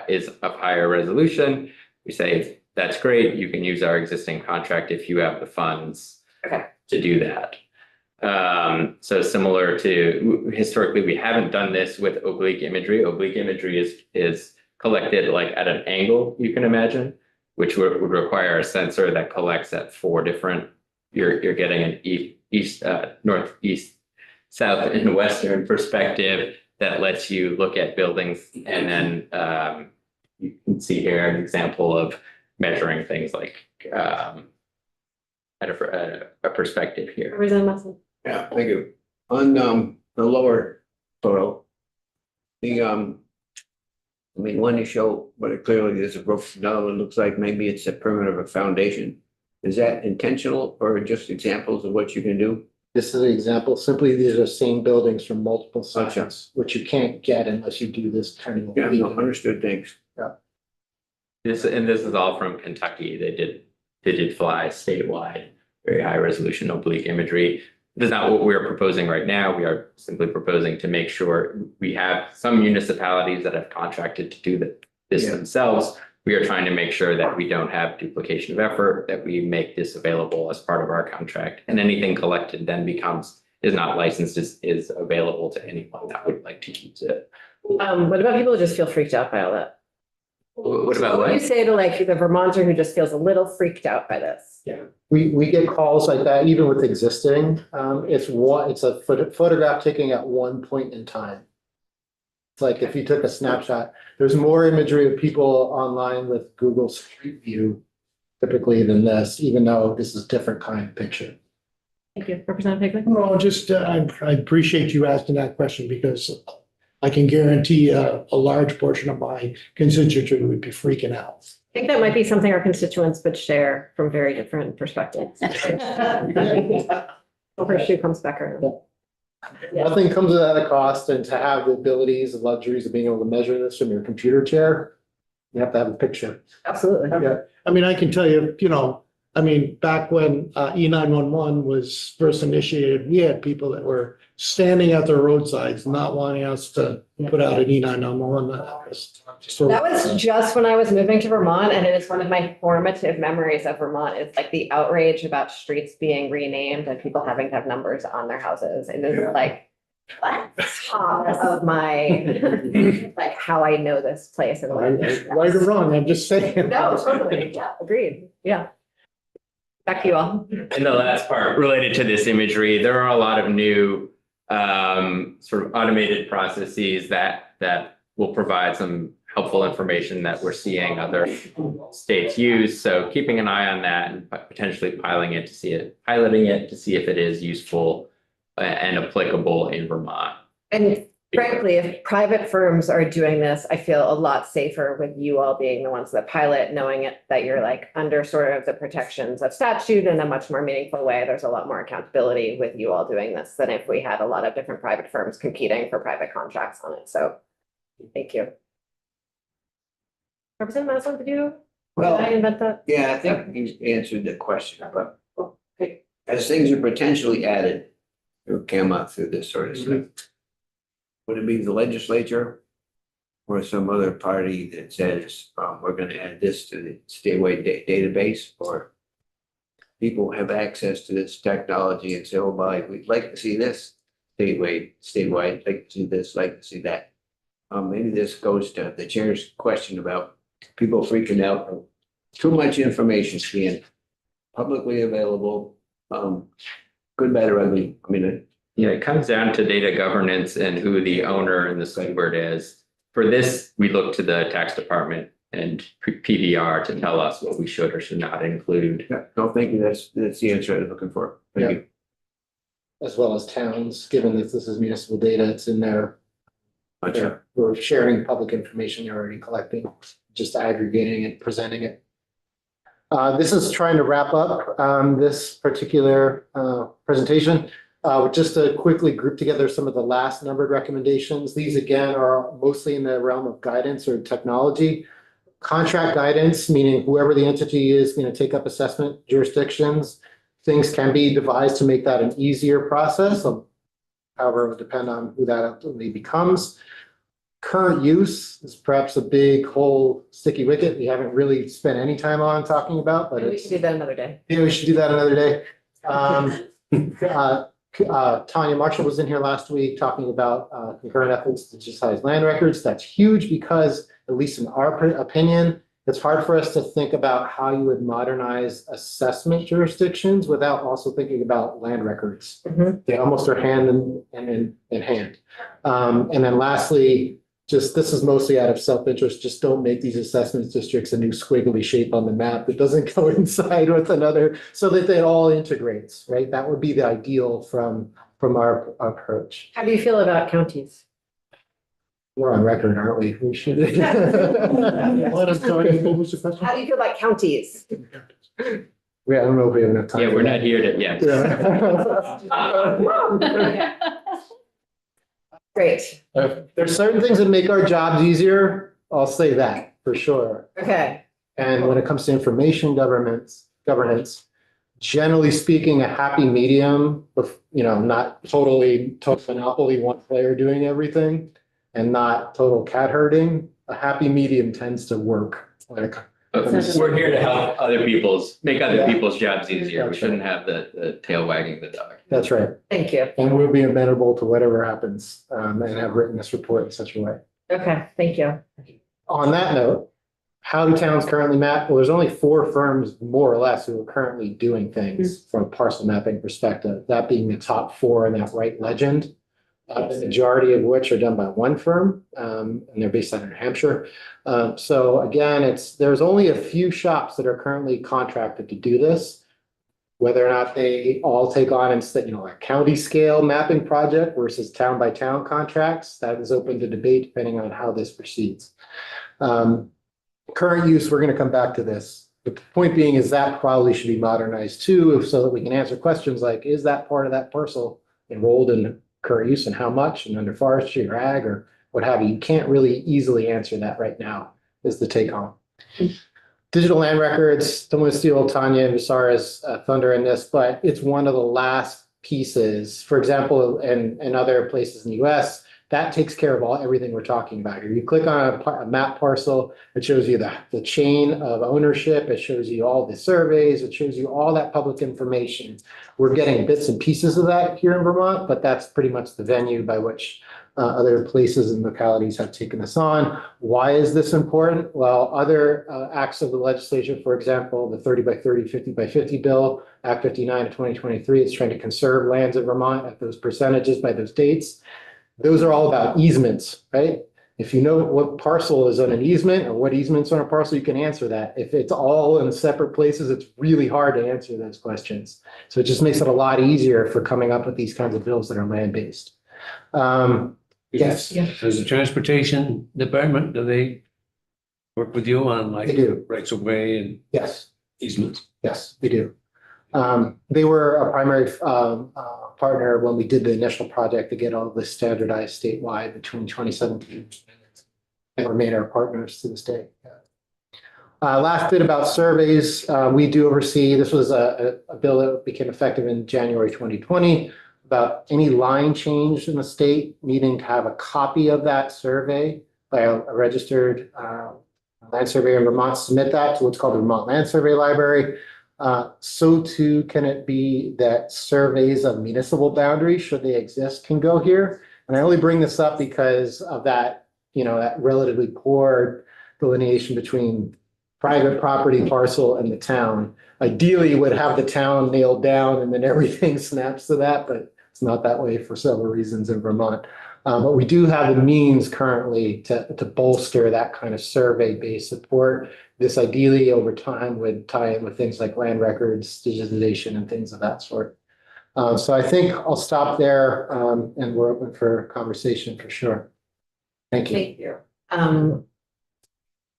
is of higher resolution. We say, that's great. You can use our existing contract if you have the funds to do that. So similar to historically, we haven't done this with oblique imagery. Oblique imagery is collected like at an angle, you can imagine, which would require a sensor that collects at 4 different. You're getting an east, north, east, south, and western perspective that lets you look at buildings, and then you can see here an example of measuring things like at a perspective here. Representative Muscle. Yeah, thank you. On the lower photo, I mean, one you show, but it clearly is a roof. Another one looks like maybe it's a perimeter of a foundation. Is that intentional or just examples of what you can do? This is an example. Simply, these are same buildings from multiple sides, which you can't get unless you do this kind of. Yeah, no, understood, thanks. This is all from Kentucky. They did fly statewide, very high resolution oblique imagery. This is not what we're proposing right now. We are simply proposing to make sure we have some municipalities that have contracted to do this themselves. We are trying to make sure that we don't have duplication of effort, that we make this available as part of our contract, and anything collected then is not licensed, is available to anyone that would like to use it. What about people who just feel freaked out by all that? What about What do you what? say to like the Vermonter who just feels a little freaked out by this? We get calls like that even with existing. It's a photograph taken at one point in time. It's like if you took a snapshot, there's more imagery of people online with Google Street View typically than this, even though this is a different kind of picture. Thank you. Representative Higley? No, just, I appreciate you asking that question because I can guarantee a large portion of my constituency would be freaking out. I think that might be something our constituents would share from very different perspectives. Her shoe comes back around. Nothing comes without a cost, and to have the abilities and luxuries of being able to measure this from your computer chair, you have to have a picture. Absolutely. Yeah, I mean, I can tell you, back when E911 was first initiated, we had people that were standing at the roadsides, not wanting us to put out an E911. So That was just when I was moving to Vermont, and it is one of my formative memories of Vermont. It's like the outrage about streets being renamed and people having to have numbers on their houses. It is like top of my, like how I know this place and what it is. right or wrong, I'm just saying. No, totally. Yeah, agreed. Yeah. Back to you all. And the last part related to this imagery, there are a lot of new sort of automated processes that will provide some helpful information that we're seeing other states use. So keeping an eye on that and potentially piloting it to see if it is useful and applicable in Vermont. And frankly, if private firms are doing this, I feel a lot safer with you all being the ones that pilot, knowing that you're like under sort of the protections of statute in a much more meaningful way. There's a lot more accountability with you all doing this than if we had a lot of different private firms competing for private contracts on it. So thank you. Representative Maslin, did I Well, invent that? yeah, I think you answered the question, but as things are potentially added through CAMA, through this sort of stuff, would it be the legislature or some other party that says, we're gonna add this to the statewide database, or people have access to this technology and say, oh, we'd like to see this statewide, like to see this, like to see that. Maybe this goes to the chair's question about people freaking out. Too much information being publicly available, good, bad, or ugly. I mean, Yeah, it comes down to data governance and who the owner and the steward is. For this, we look to the tax department PDR to tell us what we should or should not include. Yeah, no, thank you. That's the answer I was looking for. Thank you. As well as towns, given that this is municipal data, it's in there. Gotcha. We're sharing public information you're already collecting, just aggregating it, presenting it. This is trying to wrap up this particular presentation. Just to quickly group together some of the last numbered recommendations. These again are mostly in the realm of guidance or technology. Contract guidance, meaning whoever the entity is going to take up assessment jurisdictions. Things can be devised to make that an easier process. However, it would depend on who that ultimately becomes. Current use is perhaps a big whole sticky wicket we haven't really spent any time on talking about, but We it's, should do that another day. yeah, we should do that another day. Tanya Marshall was in here last week talking about concurrent efforts to digitize land records. That's huge because, at least in our opinion, it's hard for us to think about how you would modernize assessment jurisdictions without also thinking about land records. Mhm. They almost are hand in hand. And then lastly, just this is mostly out of self-interest, just don't make these assessment districts a new squiggly shape on the map that doesn't coincide with another, so that it all integrates, right? That would be the ideal from our approach. How do you feel about counties? We're on record, aren't we? We should. Let us go ahead. What was the question? How do you feel about counties? Yeah, I don't know if we have enough time. Yeah, for we're that. not here to, yeah. Yeah. Great, There's certain things that make our jobs easier. I'll say that for sure. okay. And when it comes to information governance, generally speaking, a happy medium of, not total monopoly, one player doing everything and not total cat herding, a happy medium tends to work. But we're here to help make other Yeah. people's jobs easier. We That's shouldn't have the tail wagging the dog. That's right. Thank you. And we'll be amenable to whatever happens, and have written this report in such a way. Okay, thank you. On that note, how do towns currently map? Well, there's only 4 firms, more or less, who are currently doing things from a parcel mapping perspective, that being the top 4 in that right legend. The majority of which are done by one firm, and they're based out of New Hampshire. So again, there's only a few shops that are currently contracted to do this. Whether or not they all take on instead, a county scale mapping project versus town by town contracts, that is open to debate depending on how this proceeds. Current use, we're going to come back to this. But the point being is that probably should be modernized too, so that we can answer questions like, is that part of that parcel enrolled in current use and how much, and under forestry or ag or what have you? You can't really easily answer that right now, is the take home. Digital land records, don't want to steal Tanya and Visara's thunder in this, but it's one of the last pieces. For example, in other places in the US, that takes care of everything we're talking about here. You click on a map parcel, it shows you the chain of ownership, it shows you all the surveys, it shows you all that public information. We're getting bits and pieces of that here in Vermont, but that's pretty much the venue by which other places and localities have taken this on. Why is this important? Well, other acts of the legislature, for example, the 30 by 30, 50 by 50 bill, Act 59 of 2023, is trying to conserve lands in Vermont at those percentages by those dates. Those are all about easements, right? If you know what parcel is on an easement or what easements on a parcel, you can answer that. If it's all in separate places, it's really hard to answer those questions. So it just makes it a lot easier for coming up with these kinds of bills that are land-based. Yes, Does the transportation department, do they work with you on they do. rights of way and Yes, easements? yes, they do. They were a primary partner when we did the initial project to get all of this standardized statewide between 2017 and remain our partners to this day. Last bit about surveys, we do oversee, this was a bill that became effective in January 2020, about any line change in the state needing to have a copy of that survey by a registered land surveyor in Vermont, submit that to what's called the Vermont Land Survey Library. So too can it be that surveys of municipal boundaries, should they exist, can go here. And I only bring this up because of that, that relatively poor delineation between private property parcel and the town. Ideally, you would have the town nailed down and then everything snaps to that, but it's not that way for several reasons in Vermont. But we do have the means currently to bolster that kind of survey-based support. This ideally over time would tie in with things like land records, digitization and things of that sort. So I think I'll stop there, and we're open for conversation for sure. Thank you. Thank you.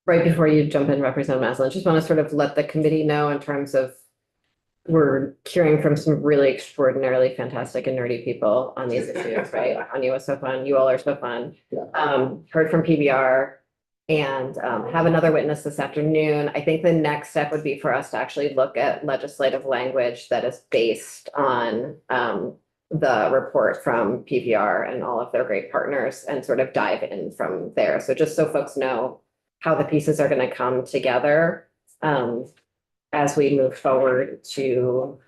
Right before you jump in, Representative Maslin, just want to sort of let the committee know in terms of we're hearing from some really extraordinarily fantastic and nerdy people on these issues, right? Anya was so fun. You all are so fun. Heard from PBR and have another witness this afternoon. I think the next step would be for us to actually look at legislative language that is based on the report from PBR and all of their great partners and sort of dive in from there. So just so folks know how the pieces are going to come together as we move forward to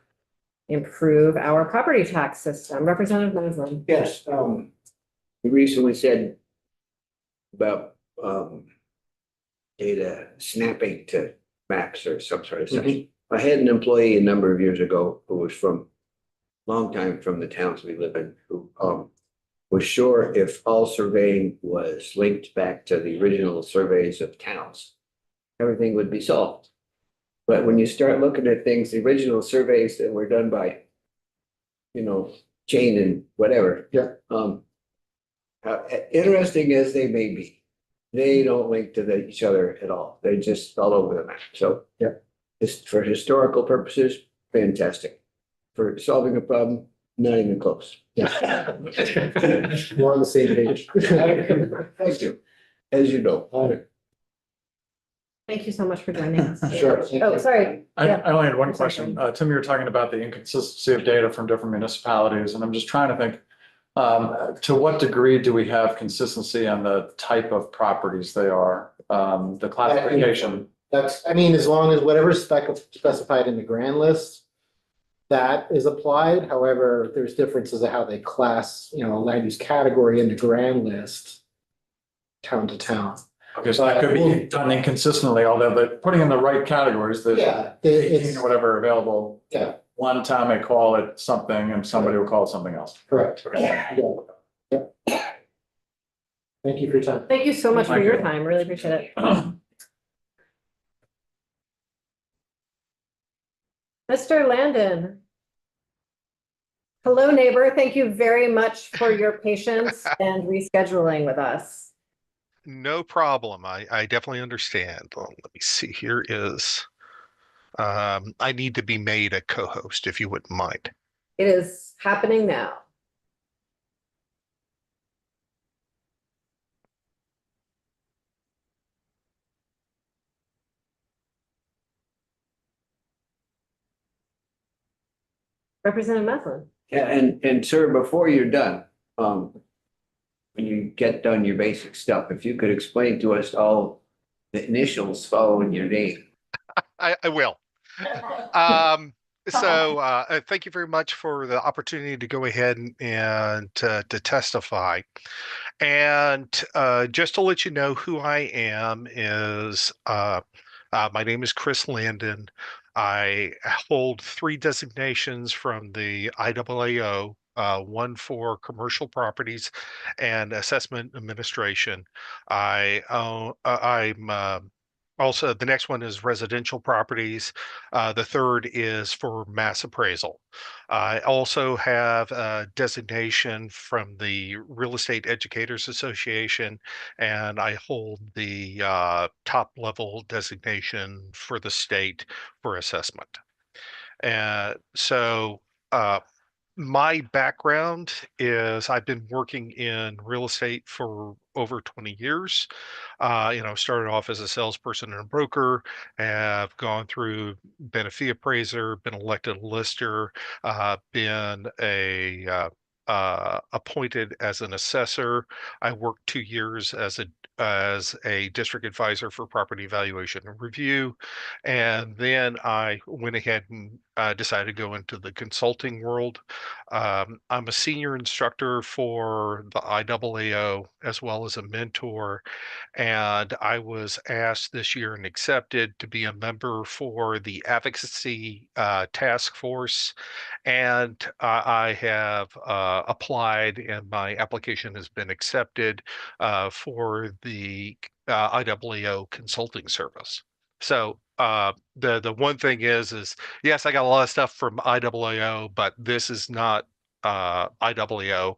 improve our property tax system. Representative Maslin. Yes, you recently said about data snapping to maps or some sort of such. I had an employee a number of years ago who was from, long time from the towns we live in, who was sure if all surveying was linked back to the original surveys of towns, everything would be solved. But when you start looking at things, the original surveys that were done by, Jane and whatever. Yeah. Interesting as they may be, they don't link to each other at all. They're just all over the map. So yeah, just for historical purposes, fantastic. For solving a problem, not even close. Yeah. We're on the same page. Thank you. As you know. Thank you so much for joining us. Sure. Oh, sorry. I Yeah. only had one I'm sorry. question. Tim, you were talking about the inconsistency of data from different municipalities, and I'm just trying to think, to what degree do we have consistency on the type of properties they are, the classification? As long as whatever's specified in the grand list, that is applied. However, there's differences of how they class, land use category in the grand list, town to town. Okay, so that could be done inconsistently, although they're putting in the right categories, there's Yeah, 18 it's, or whatever available. yeah, One town may call it something and somebody will call it something else. correct. Okay. Yeah. Thank you for your time. Thank you so much for Thank your you. time. Really appreciate it. Mr. Landon. Hello, neighbor. Thank you very much for your patience and rescheduling with us. No problem. I definitely understand. Well, let me see. Here is, I need to be made a co-host if you wouldn't mind. It is happening now. Representative Maslin. Yeah, and sir, before you're done, when you get done your basic stuff, if you could explain to us all the initials following your name. I will. Thank you very much for the opportunity to go ahead and to testify. And just to let you know who I am is, my name is Chris Landon. I hold 3 designations from the IAAO, one for commercial properties and assessment administration. I'm also, the next one is residential properties. The third is for mass appraisal. I also have a designation from the Real Estate Educators Association, and I hold the top level designation for the state for assessment. And so my background is I've been working in real estate for over 20 years. Started off as a salesperson and a broker, have gone through, been a fee appraiser, been elected a lister, been appointed as an assessor. I worked 2 years as a district advisor for property valuation and review. And then I went ahead and decided to go into the consulting world. I'm a senior instructor for the IAAO as well as a mentor. And I was asked this year and accepted to be a member for the advocacy task force. And I have applied, and my application has been accepted for the IAAO consulting service. So the one thing is yes, I got a lot of stuff from IAAO, but this is not IAAO.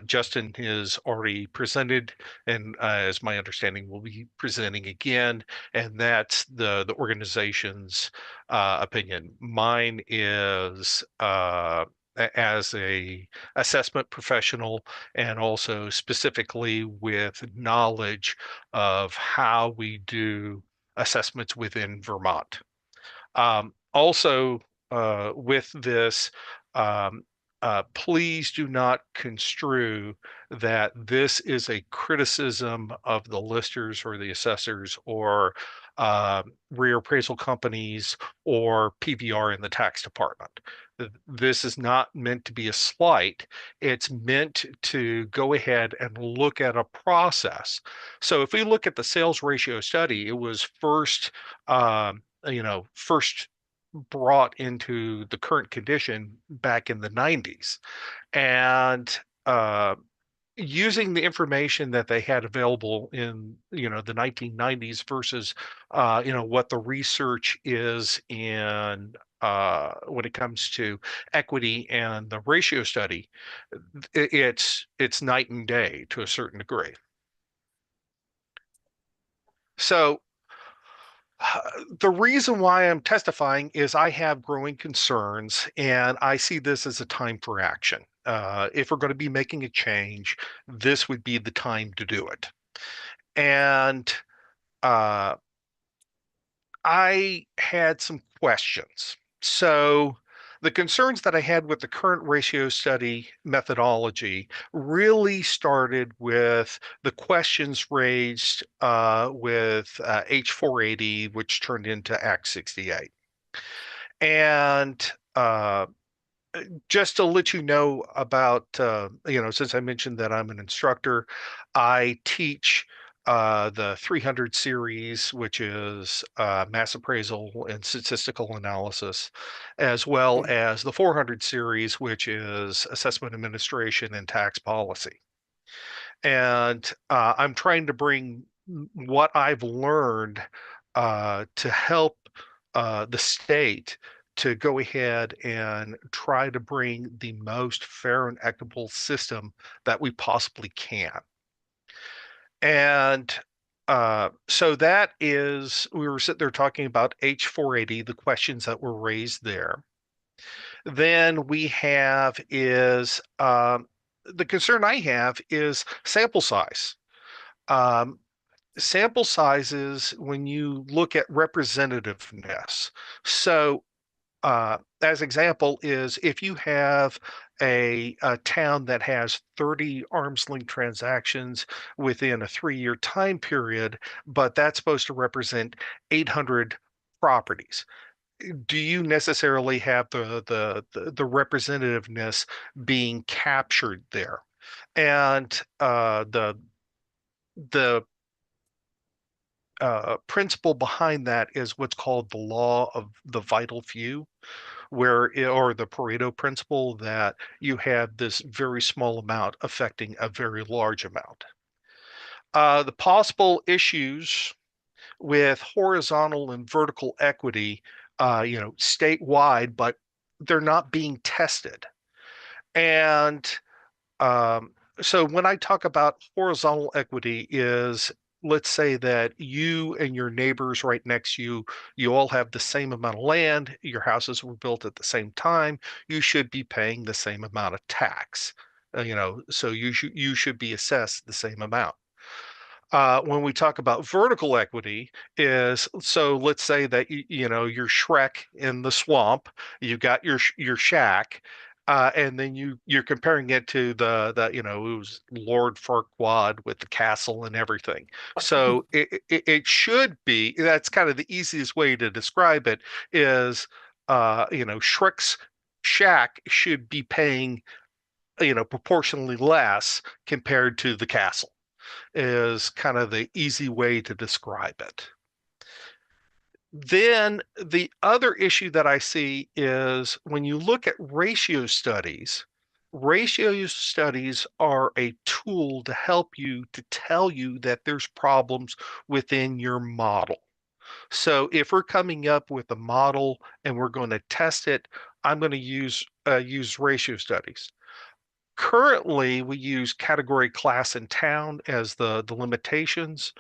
Justin has already presented, and as my understanding, will be presenting again, and that's the organization's opinion. Mine is as a assessment professional, and also specifically with knowledge of how we do assessments within Vermont. Also, with this, please do not construe that this is a criticism of the listers or the assessors or reappraisal companies or PBR in the tax department. This is not meant to be a slight. It's meant to go ahead and look at a process. So if we look at the sales ratio study, it was first first brought into the current condition back in the 90s. And using the information that they had available in the 1990s versus what the research is in when it comes to equity and the ratio study, it's night and day to a certain degree. So the reason why I'm testifying is I have growing concerns, and I see this as a time for action. If we're going to be making a change, this would be the time to do it. And I had some questions. So the concerns that I had with the current ratio study methodology really started with the questions raised with H480, which turned into Act 68. And just to let you know about, since I mentioned that I'm an instructor, I teach the 300 series, which is mass appraisal and statistical analysis, as well as the 400 series, which is assessment administration and tax policy. And I'm trying to bring what I've learned to help the state to go ahead and try to bring the most fair and equitable system that we possibly can. And so that is, we were sitting there talking about H480, the questions that were raised there. Then we have is, the concern I have is sample size. Sample sizes when you look at representativeness. So as example is if you have a town that has 30 arm's length transactions within a 3-year time period, but that's supposed to represent 800 properties. Do you necessarily have the representativeness being captured there? And the principle behind that is what's called the law of the vital few, or the Pareto principle, that you have this very small amount affecting a very large amount. The possible issues with horizontal and vertical equity, statewide, but they're not being tested. And so when I talk about horizontal equity is, let's say that you and your neighbors right next to you all have the same amount of land, your houses were built at the same time, you should be paying the same amount of tax. So you should be assessed the same amount. When we talk about vertical equity is, so let's say that you're Shrek in the swamp, you've got your shack, and then you're comparing it to it was Lord Farquaad with the castle and everything. So it should be, that's kind of the easiest way to describe it, is Shrek's shack should be paying, proportionally less compared to the castle, is kind of the easy way to describe it. Then the other issue that I see is when you look at ratio studies are a tool to help you to tell you that there's problems within your model. So if we're coming up with a model and we're going to test it, I'm going to use ratio studies. Currently, we use category, class, and town as the limitations,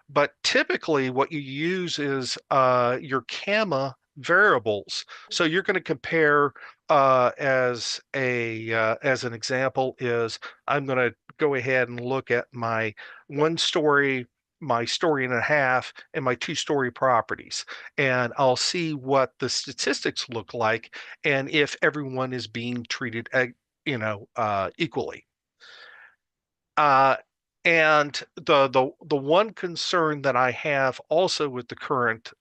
but typically what you use is your CAMA variables. So you're going to compare as an example is I'm going to go ahead and look at my 1-story, my story and a half, and my 2-story properties, and I'll see what the statistics look like and if everyone is being treated equally. And the one concern that I have also with the current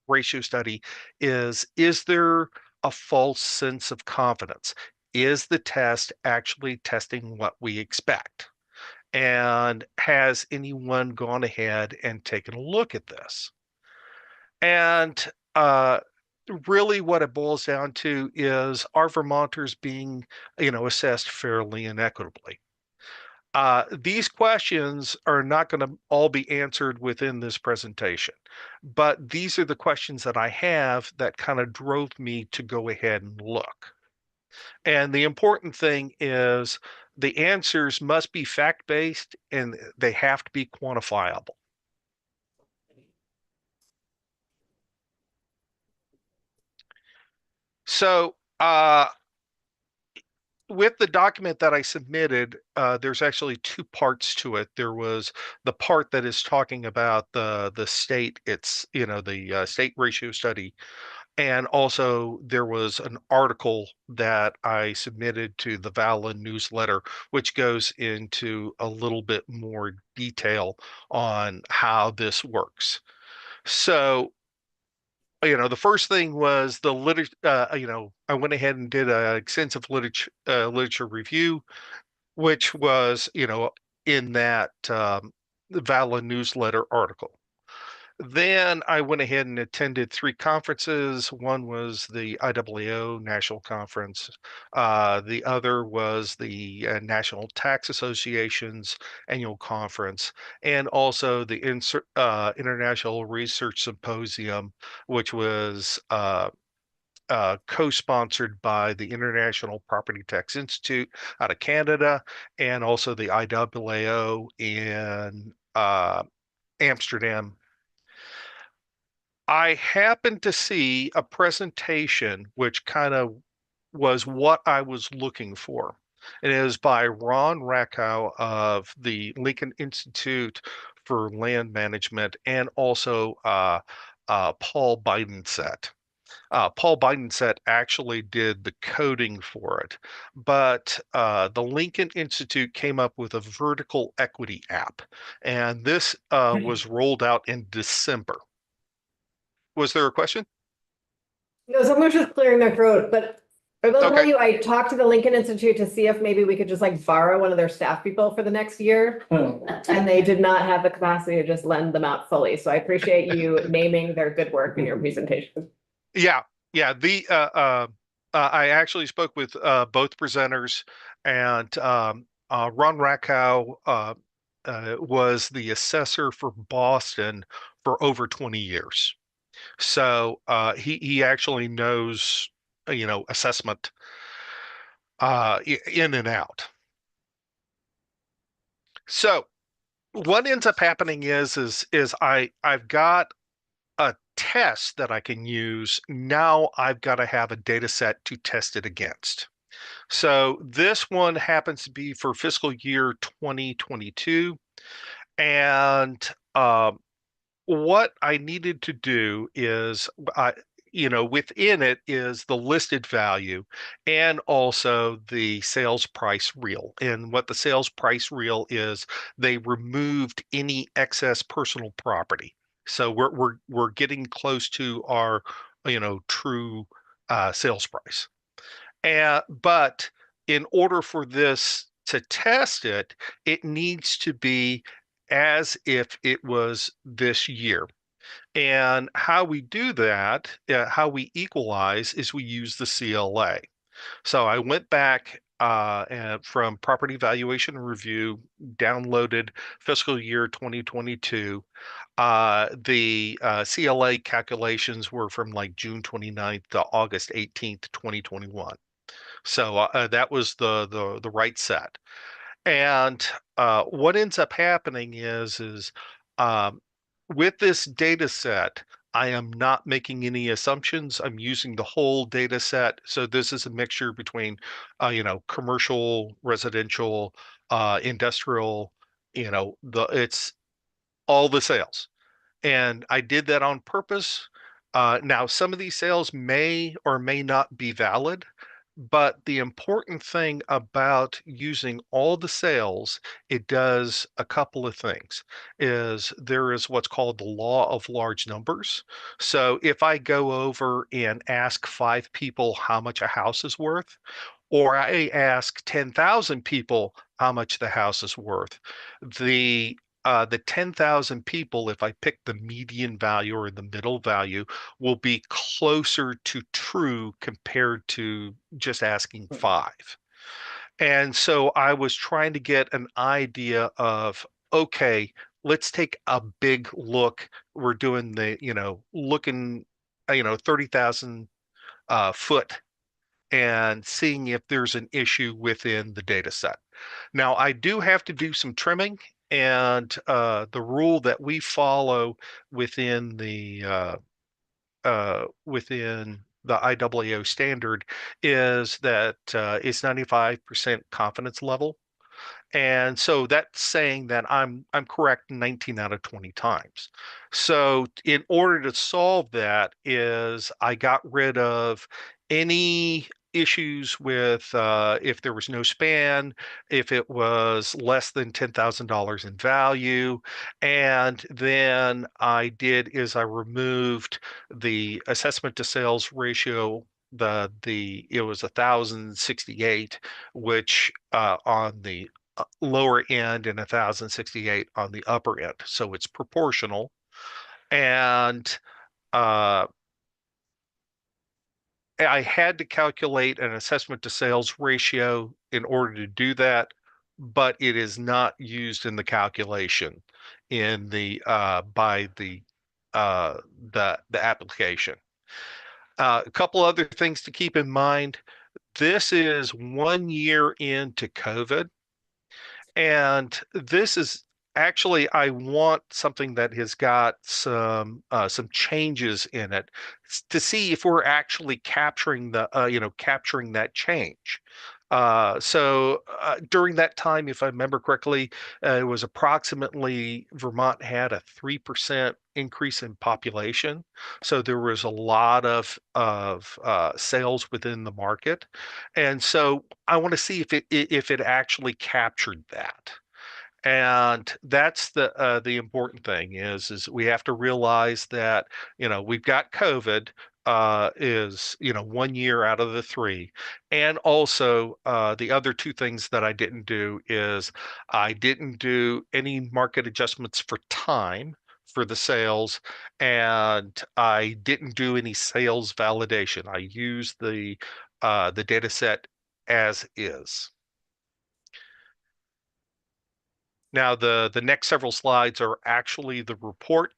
ratio study is there a false sense of confidence? Is the test actually testing what we expect? And has anyone gone ahead and taken a look at this? And really what it boils down to is, are Vermonters being, assessed fairly and equitably? These questions are not going to all be answered within this presentation, but these are the questions that I have that kind of drove me to go ahead and look. And the important thing is the answers must be fact-based and they have to be quantifiable. So with the document that I submitted, there's actually 2 parts to it. There was the part that is talking about the state, the state ratio study, and also there was an article that I submitted to the Vala newsletter, which goes into a little bit more detail on how this works. So the first thing was the literature. I went ahead and did an extensive literature review, which was, in that the Vala newsletter article. Then I went ahead and attended 3 conferences. One was the IAAO National Conference. The other was the National Tax Association's annual conference, and also the International Research Symposium, which was co-sponsored by the International Property Tax Institute out of Canada, and also the IAAO in Amsterdam. I happened to see a presentation which kind of was what I was looking for. It is by Ron Rakow of the Lincoln Institute for Land Management, and also Paul Beidenset. Paul Beidenset actually did the coding for it, but the Lincoln Institute came up with a vertical equity app, and this was rolled out in December. Was there a question? No, someone was just clearing their throat, but I will tell Okay. you, I talked to the Lincoln Institute to see if maybe we could just like borrow one of their staff people for the next year. And they did not have the capacity to just lend them out fully. So I appreciate you naming their good work in your presentation. Yeah. I actually spoke with both presenters, and Ron Rakow was the assessor for Boston for over 20 years. So he actually knows, assessment in and out. So what ends up happening is I've got a test that I can use. Now I've got to have a data set to test it against. So this one happens to be for fiscal year 2022. And what I needed to do is, within it is the listed value and also the sales price real. And what the sales price real is, they removed any excess personal property. So we're getting close to our true sales price. But in order for this to test it, it needs to be as if it was this year. And how we do that, how we equalize, is we use the CLA. So I went back and from Property Valuation Review, downloaded fiscal year 2022. The CLA calculations were from like June 29th to August 18th, 2021. So that was the right set. And what ends up happening is um, with this data set, I am not making any assumptions. I'm using the whole data set. So this is a mixture between, commercial, residential, industrial, it's all the sales. And I did that on purpose. Now, some of these sales may or may not be valid, but the important thing about using all the sales, it does a couple of things. Is there is what's called the law of large numbers. So if I go over and ask 5 people how much a house is worth, or I ask 10,000 people how much the house is worth, the 10,000 people, if I pick the median value or the middle value, will be closer to true compared to just asking 5. And so I was trying to get an idea of, okay, let's take a big look. We're doing looking, 30,000 foot, and seeing if there's an issue within the data set. Now, I do have to do some trimming, and the rule that we follow within the IAAO standard is that it's 95% confidence level. And so that's saying that I'm correct 19 out of 20 times. So in order to solve that is I got rid of any issues with if there was no span, if it was less than $10,000 in value. And then I did is I removed the assessment to sales ratio. It was 1,068, which on the lower end and 1,068 on the upper end. So it's proportional. And I had to calculate an assessment to sales ratio in order to do that, but it is not used in the calculation in the by the application. A couple other things to keep in mind. This is 1 year into COVID. And this is actually, I want something that has got some changes in it to see if we're actually capturing capturing that change. So during that time, if I remember correctly, it was approximately Vermont had a 3% increase in population. So there was a lot of sales within the market. And so I want to see if it actually captured that. And that's the important thing is we have to realize that, we've got COVID is, 1 year out of the 3. And also the other 2 things that I didn't do is I didn't do any market adjustments for time for the sales, and I didn't do any sales validation. I used the data set as is. Now, the next several slides are actually the report.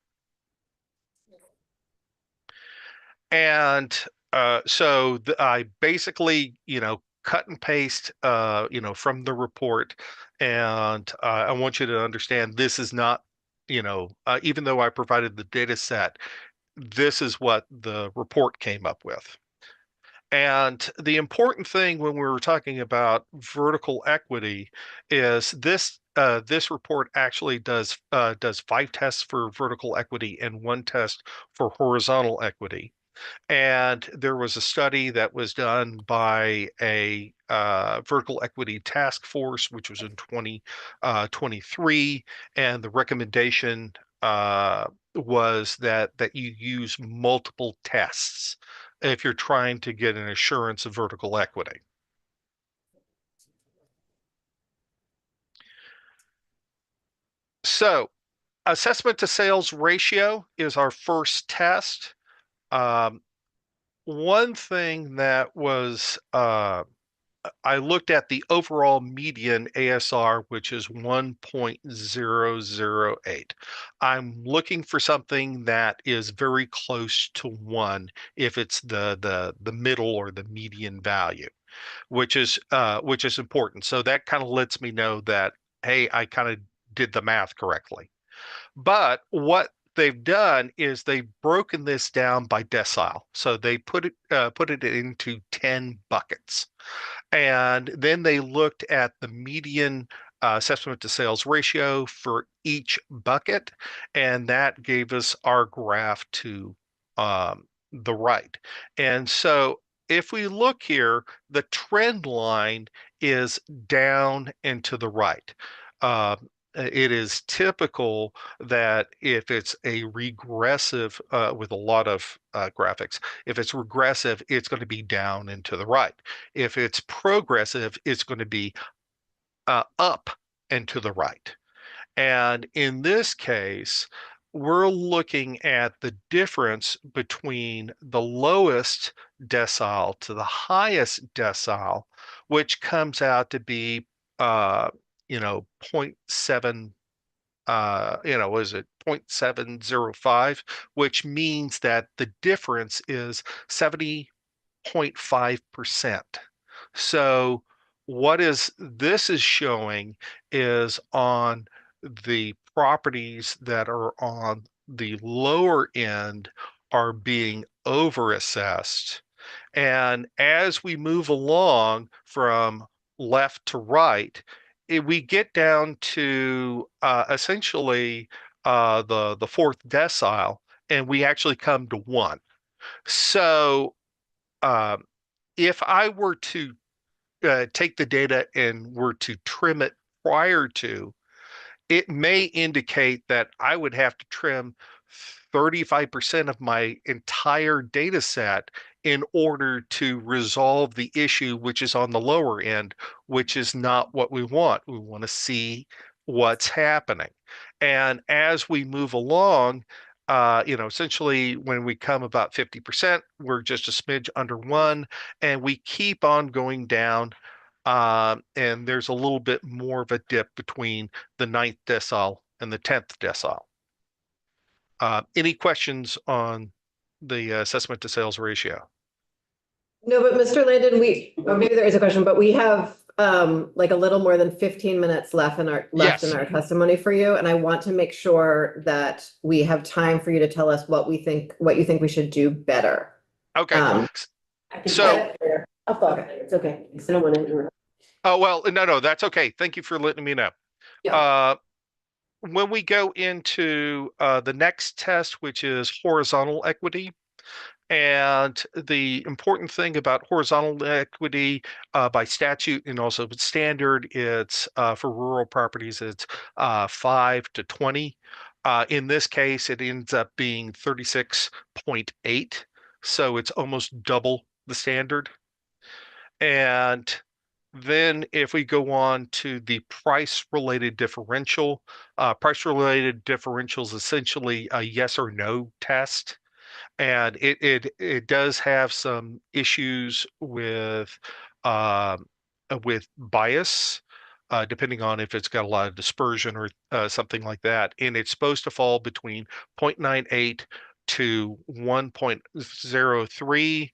And so I basically, cut and paste, from the report. And I want you to understand this is not, even though I provided the data set, this is what the report came up with. And the important thing when we were talking about vertical equity is this report actually does 5 tests for vertical equity and 1 test for horizontal equity. And there was a study that was done by a vertical equity task force, which was in 2023, and the recommendation was that you use multiple tests if you're trying to get an assurance of vertical equity. So assessment to sales ratio is our first test. One thing that was, I looked at the overall median ASR, which is 1.008. I'm looking for something that is very close to 1 if it's the middle or the median value, which is important. So that kind of lets me know that, hey, I kind of did the math correctly. But what they've done is they've broken this down by decile. So they put it into 10 buckets. And then they looked at the median assessment to sales ratio for each bucket, and that gave us our graph to the right. And so if we look here, the trend line is down and to the right. It is typical that if it's a regressive with a lot of graphics, if it's regressive, it's going to be down and to the right. If it's progressive, it's going to be up and to the right. And in this case, we're looking at the difference between the lowest decile to the highest decile, which comes out to be, 0.7, was it 0.705, which means that the difference is 70.5%. So what this is showing is on the properties that are on the lower end are being overassessed. And as we move along from left to right, we get down to essentially the fourth decile, and we actually come to 1. So if I were to take the data and were to trim it prior to, it may indicate that I would have to trim 35% of my entire data set in order to resolve the issue, which is on the lower end, which is not what we want. We want to see what's happening. And as we move along, essentially when we come about 50%, we're just a smidge under 1, and we keep on going down. And there's a little bit more of a dip between the 9th decile and the 10th decile. Any questions on the assessment to sales ratio? No, but Mr. Landon, or maybe there is a question, but we have like a little more than 15 minutes left in our testimony for you. And I want to make sure that we have time for you to tell us what you think we should do better. Okay. So it's okay. I don't want to interrupt. Oh, well, no, that's okay. Thank you for letting me know. Yeah. When we go into the next test, which is horizontal equity, and the important thing about horizontal equity by statute and also standard, it's for rural properties, it's 5 to 20. In this case, it ends up being 36.8. So it's almost double the standard. And then if we go on to the price-related differential, price-related differential is essentially a yes or no test. And it does have some issues with bias, depending on if it's got a lot of dispersion or something like that. And it's supposed to fall between 0.98 to 1.03.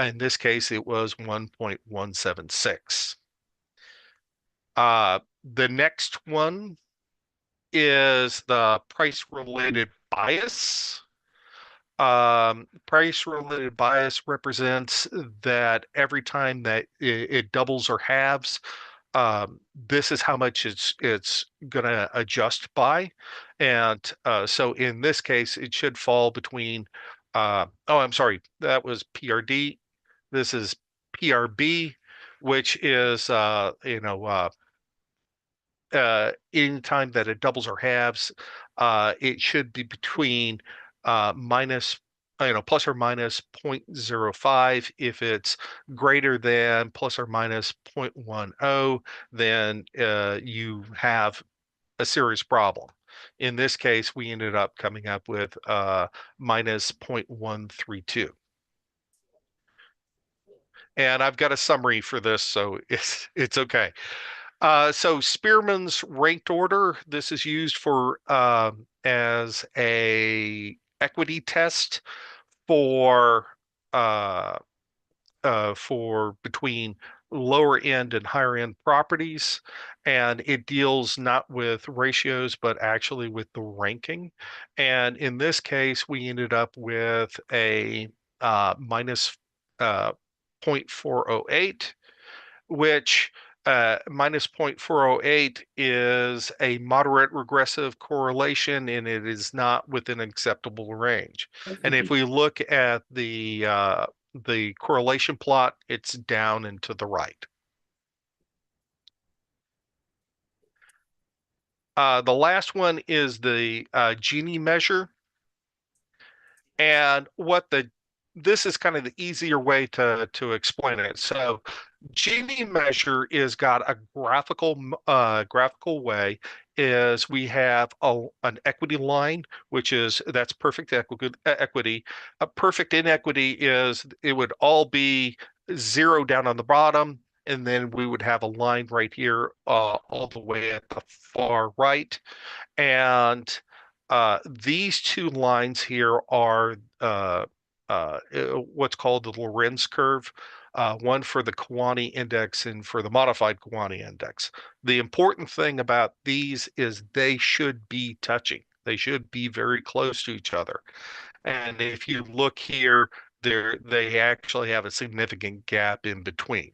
In this case, it was 1.176. The next one is the price-related bias. Price-related bias represents that every time that it doubles or halves, this is how much it's going to adjust by. And so in this case, it should fall between, I'm sorry, that was PRD. This is PRB, which is, anytime that it doubles or halves, it should be between minus, plus or minus 0.05. If it's greater than plus or minus 0.10, then you have a serious problem. In this case, we ended up coming up with minus 0.132. And I've got a summary for this, so it's okay. So Spearman's ranked order, this is used for as a equity test for between lower end and higher end properties, and it deals not with ratios but actually with the ranking. And in this case, we ended up with a minus 0.408, which minus 0.408 is a moderate regressive correlation, and it is not within an acceptable range. And if we look at the correlation plot, it's down and to the right. The last one is the Gini measure. And this is kind of the easier way to explain it. So Gini measure is got a graphical way. Is we have an equity line, that's perfect equity. A perfect inequity is it would all be 0 down on the bottom, and then we would have a line right here all the way at the far right. And these two lines here are what's called the Lorenz curve, one for the Kewaunee index and for the modified Kewaunee index. The important thing about these is they should be touching. They should be very close to each other. And if you look here, they actually have a significant gap in between.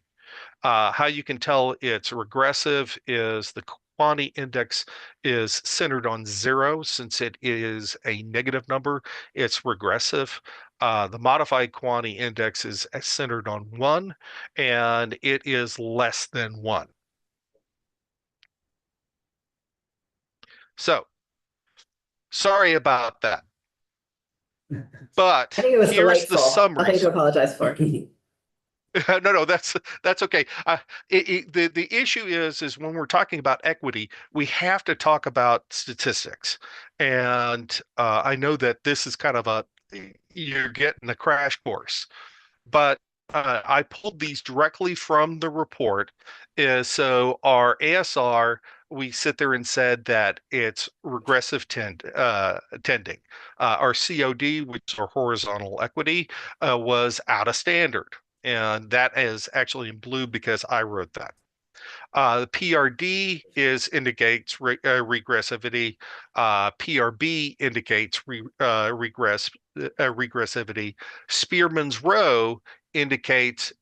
How you can tell it's regressive is the Kewaunee index is centered on 0. Since it is a negative number, it's regressive. The modified Kewaunee index is centered on 1, and it is less than 1. So, sorry about that. But I think it was here's the delightful. summary. Nothing to apologize for. No, that's okay. The issue is when we're talking about equity, we have to talk about statistics. And I know that this is kind of you're getting a crash course, but I pulled these directly from the report. So our ASR, we sit there and said that it's regressive tending. Our COD, which is our horizontal equity, was out of standard. And that is actually in blue because I wrote that. The PRD indicates regressivity. PRB indicates regressivity. Spearman's rho indicates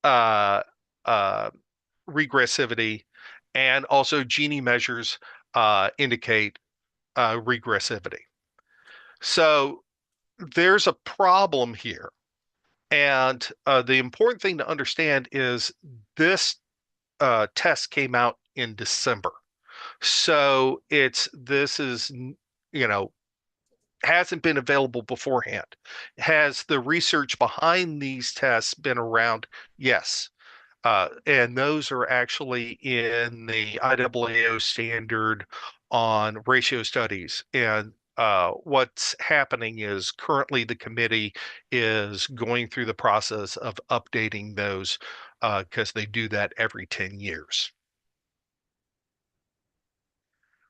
regressivity, and also Gini measures indicate regressivity. So there's a problem here. And the important thing to understand is this test came out in December. So hasn't been available beforehand. Has the research behind these tests been around? Yes. And those are actually in the IAAO standard on ratio studies. And what's happening is currently the committee is going through the process of updating those because they do that every 10 years.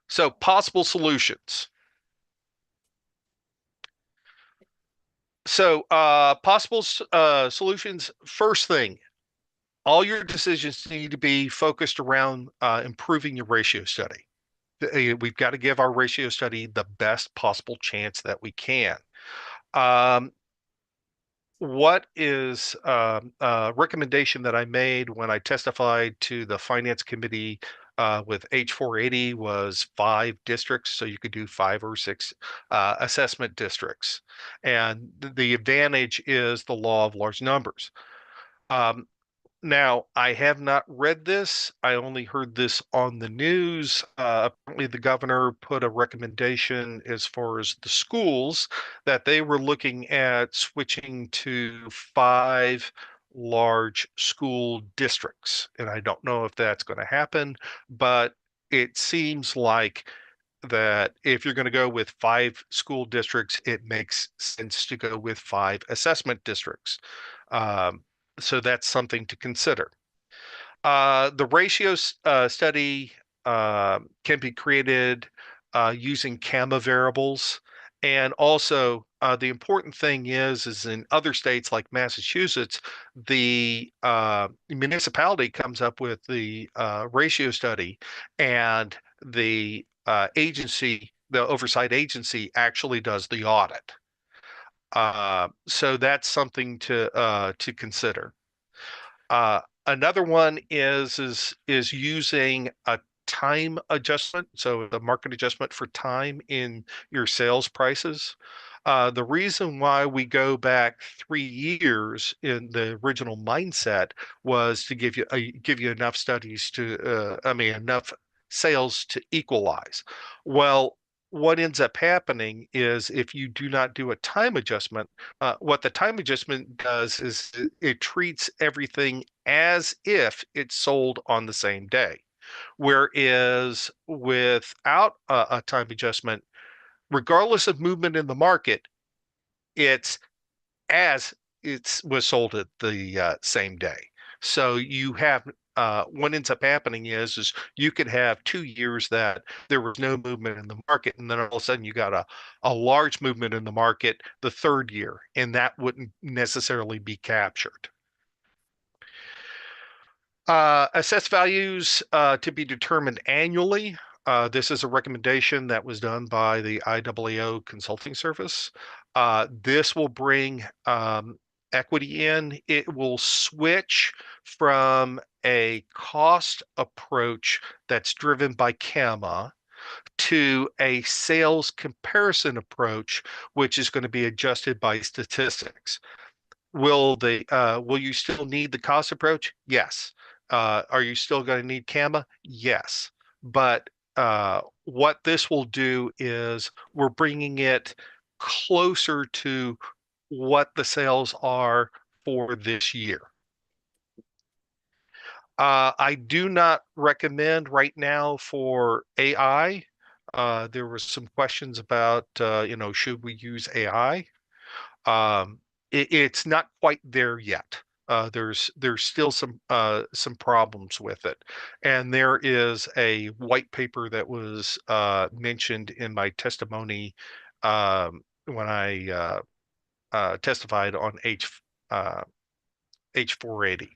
So possible solutions. So possible solutions, first thing, all your decisions need to be focused around improving your ratio study. We've got to give our ratio study the best possible chance that we can. What is a recommendation that I made when I testified to the Finance Committee with H480 was 5 districts, so you could do 5 or 6 assessment districts. And the advantage is the law of large numbers. Now, I have not read this. I only heard this on the news. Apparently, the governor put a recommendation as far as the schools that they were looking at switching to 5 large school districts. And I don't know if that's going to happen, but it seems like that if you're going to go with 5 school districts, it makes sense to go with 5 assessment districts. So that's something to consider. The ratios study can be created using CAMA variables. And also, the important thing is in other states like Massachusetts, the municipality comes up with the ratio study, and the agency, the oversight agency, actually does the audit. So that's something to consider. Another one is using a time adjustment, so the market adjustment for time in your sales prices. The reason why we go back 3 years in the original mindset was to give you enough studies to, enough sales to equalize. Well, what ends up happening is if you do not do a time adjustment, what the time adjustment does is it treats everything as if it's sold on the same day. Whereas without a time adjustment, regardless of movement in the market, it's as it was sold at the same day. So you have what ends up happening is you could have 2 years that there was no movement in the market, and then all of a sudden you got a large movement in the market the 3rd year, and that wouldn't necessarily be captured. Assess values to be determined annually. This is a recommendation that was done by the IAAO Consulting Service. This will bring equity in. It will switch from a cost approach that's driven by CAMA to a sales comparison approach, which is going to be adjusted by statistics. Will you still need the cost approach? Yes. Are you still going to need CAMA? Yes. But what this will do is we're bringing it closer to what the sales are for this year. I do not recommend right now for AI. There were some questions about, should we use AI? It's not quite there yet. There's still some problems with it, and there is a white paper that was mentioned in my testimony when I testified on H480.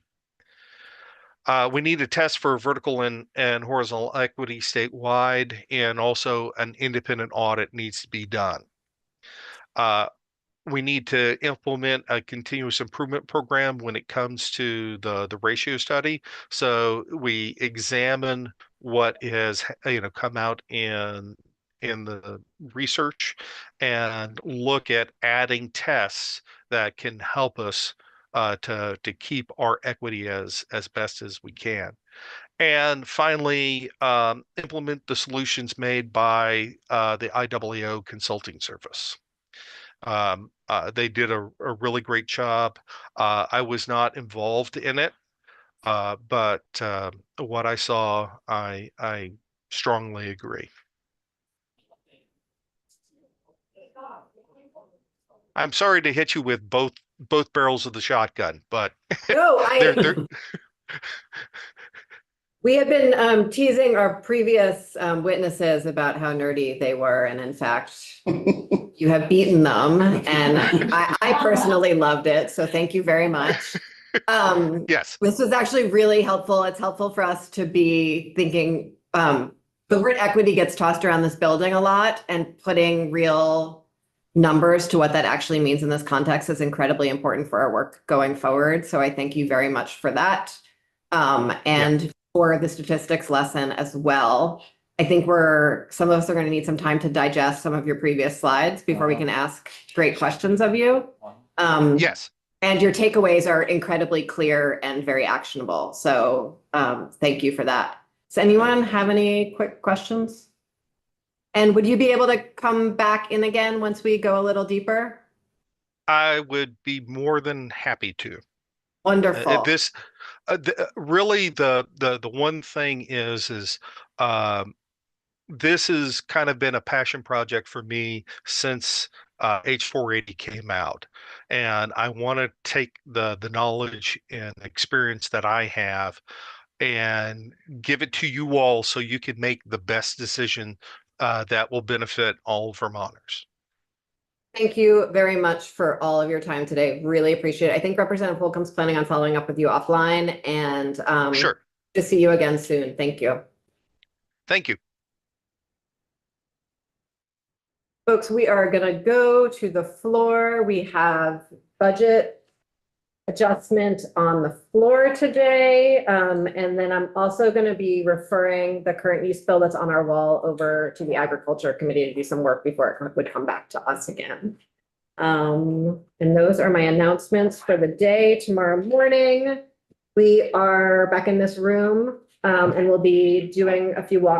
We need a test for vertical and horizontal equity statewide, and also an independent audit needs to be done. We need to implement a continuous improvement program when it comes to the ratio study. So we examine what has come out in the research and look at adding tests that can help us to keep our equity as best as we can. And finally, implement the solutions made by the IAAO Consulting Service. They did a really great job. I was not involved in it, but what I saw, I strongly agree. I'm sorry to hit you with both barrels of the shotgun, but No, they're we had been teasing our previous witnesses about how nerdy they were, and in fact, you have beaten them, and I personally loved it, so thank you very much. Yes. This was actually really helpful. It's helpful for us to be thinking, the word equity gets tossed around this building a lot, and putting real numbers to what that actually means in this context is incredibly important for our work going forward. So I thank you very much for that. And for the statistics lesson as well. I think some of us are going to need some time to digest some of your previous slides before we can ask great questions of you. Yes. And your takeaways are incredibly clear and very actionable. So thank you for that. Does anyone have any quick questions? And would you be able to come back in again once we go a little deeper? I would be more than happy to. Wonderful. Really the one thing is this has kind of been a passion project for me since H480 came out, and I want to take the knowledge and experience that I have and give it to you all so you can make the best decision that will benefit all Vermonters. Thank you very much for all of your time today. Really appreciate it. I think Representative Holcomb's planning on following up with you offline and Sure. to see you again soon. Thank you. Thank you. Folks, we are going to go to the floor. We have budget adjustment on the floor today. And then I'm also going to be referring the current use bill that's on our wall over to the Agriculture Committee to do some work before it would come back to us again. And those are my announcements for the day. Tomorrow morning, we are back in this room and we'll be doing a few walks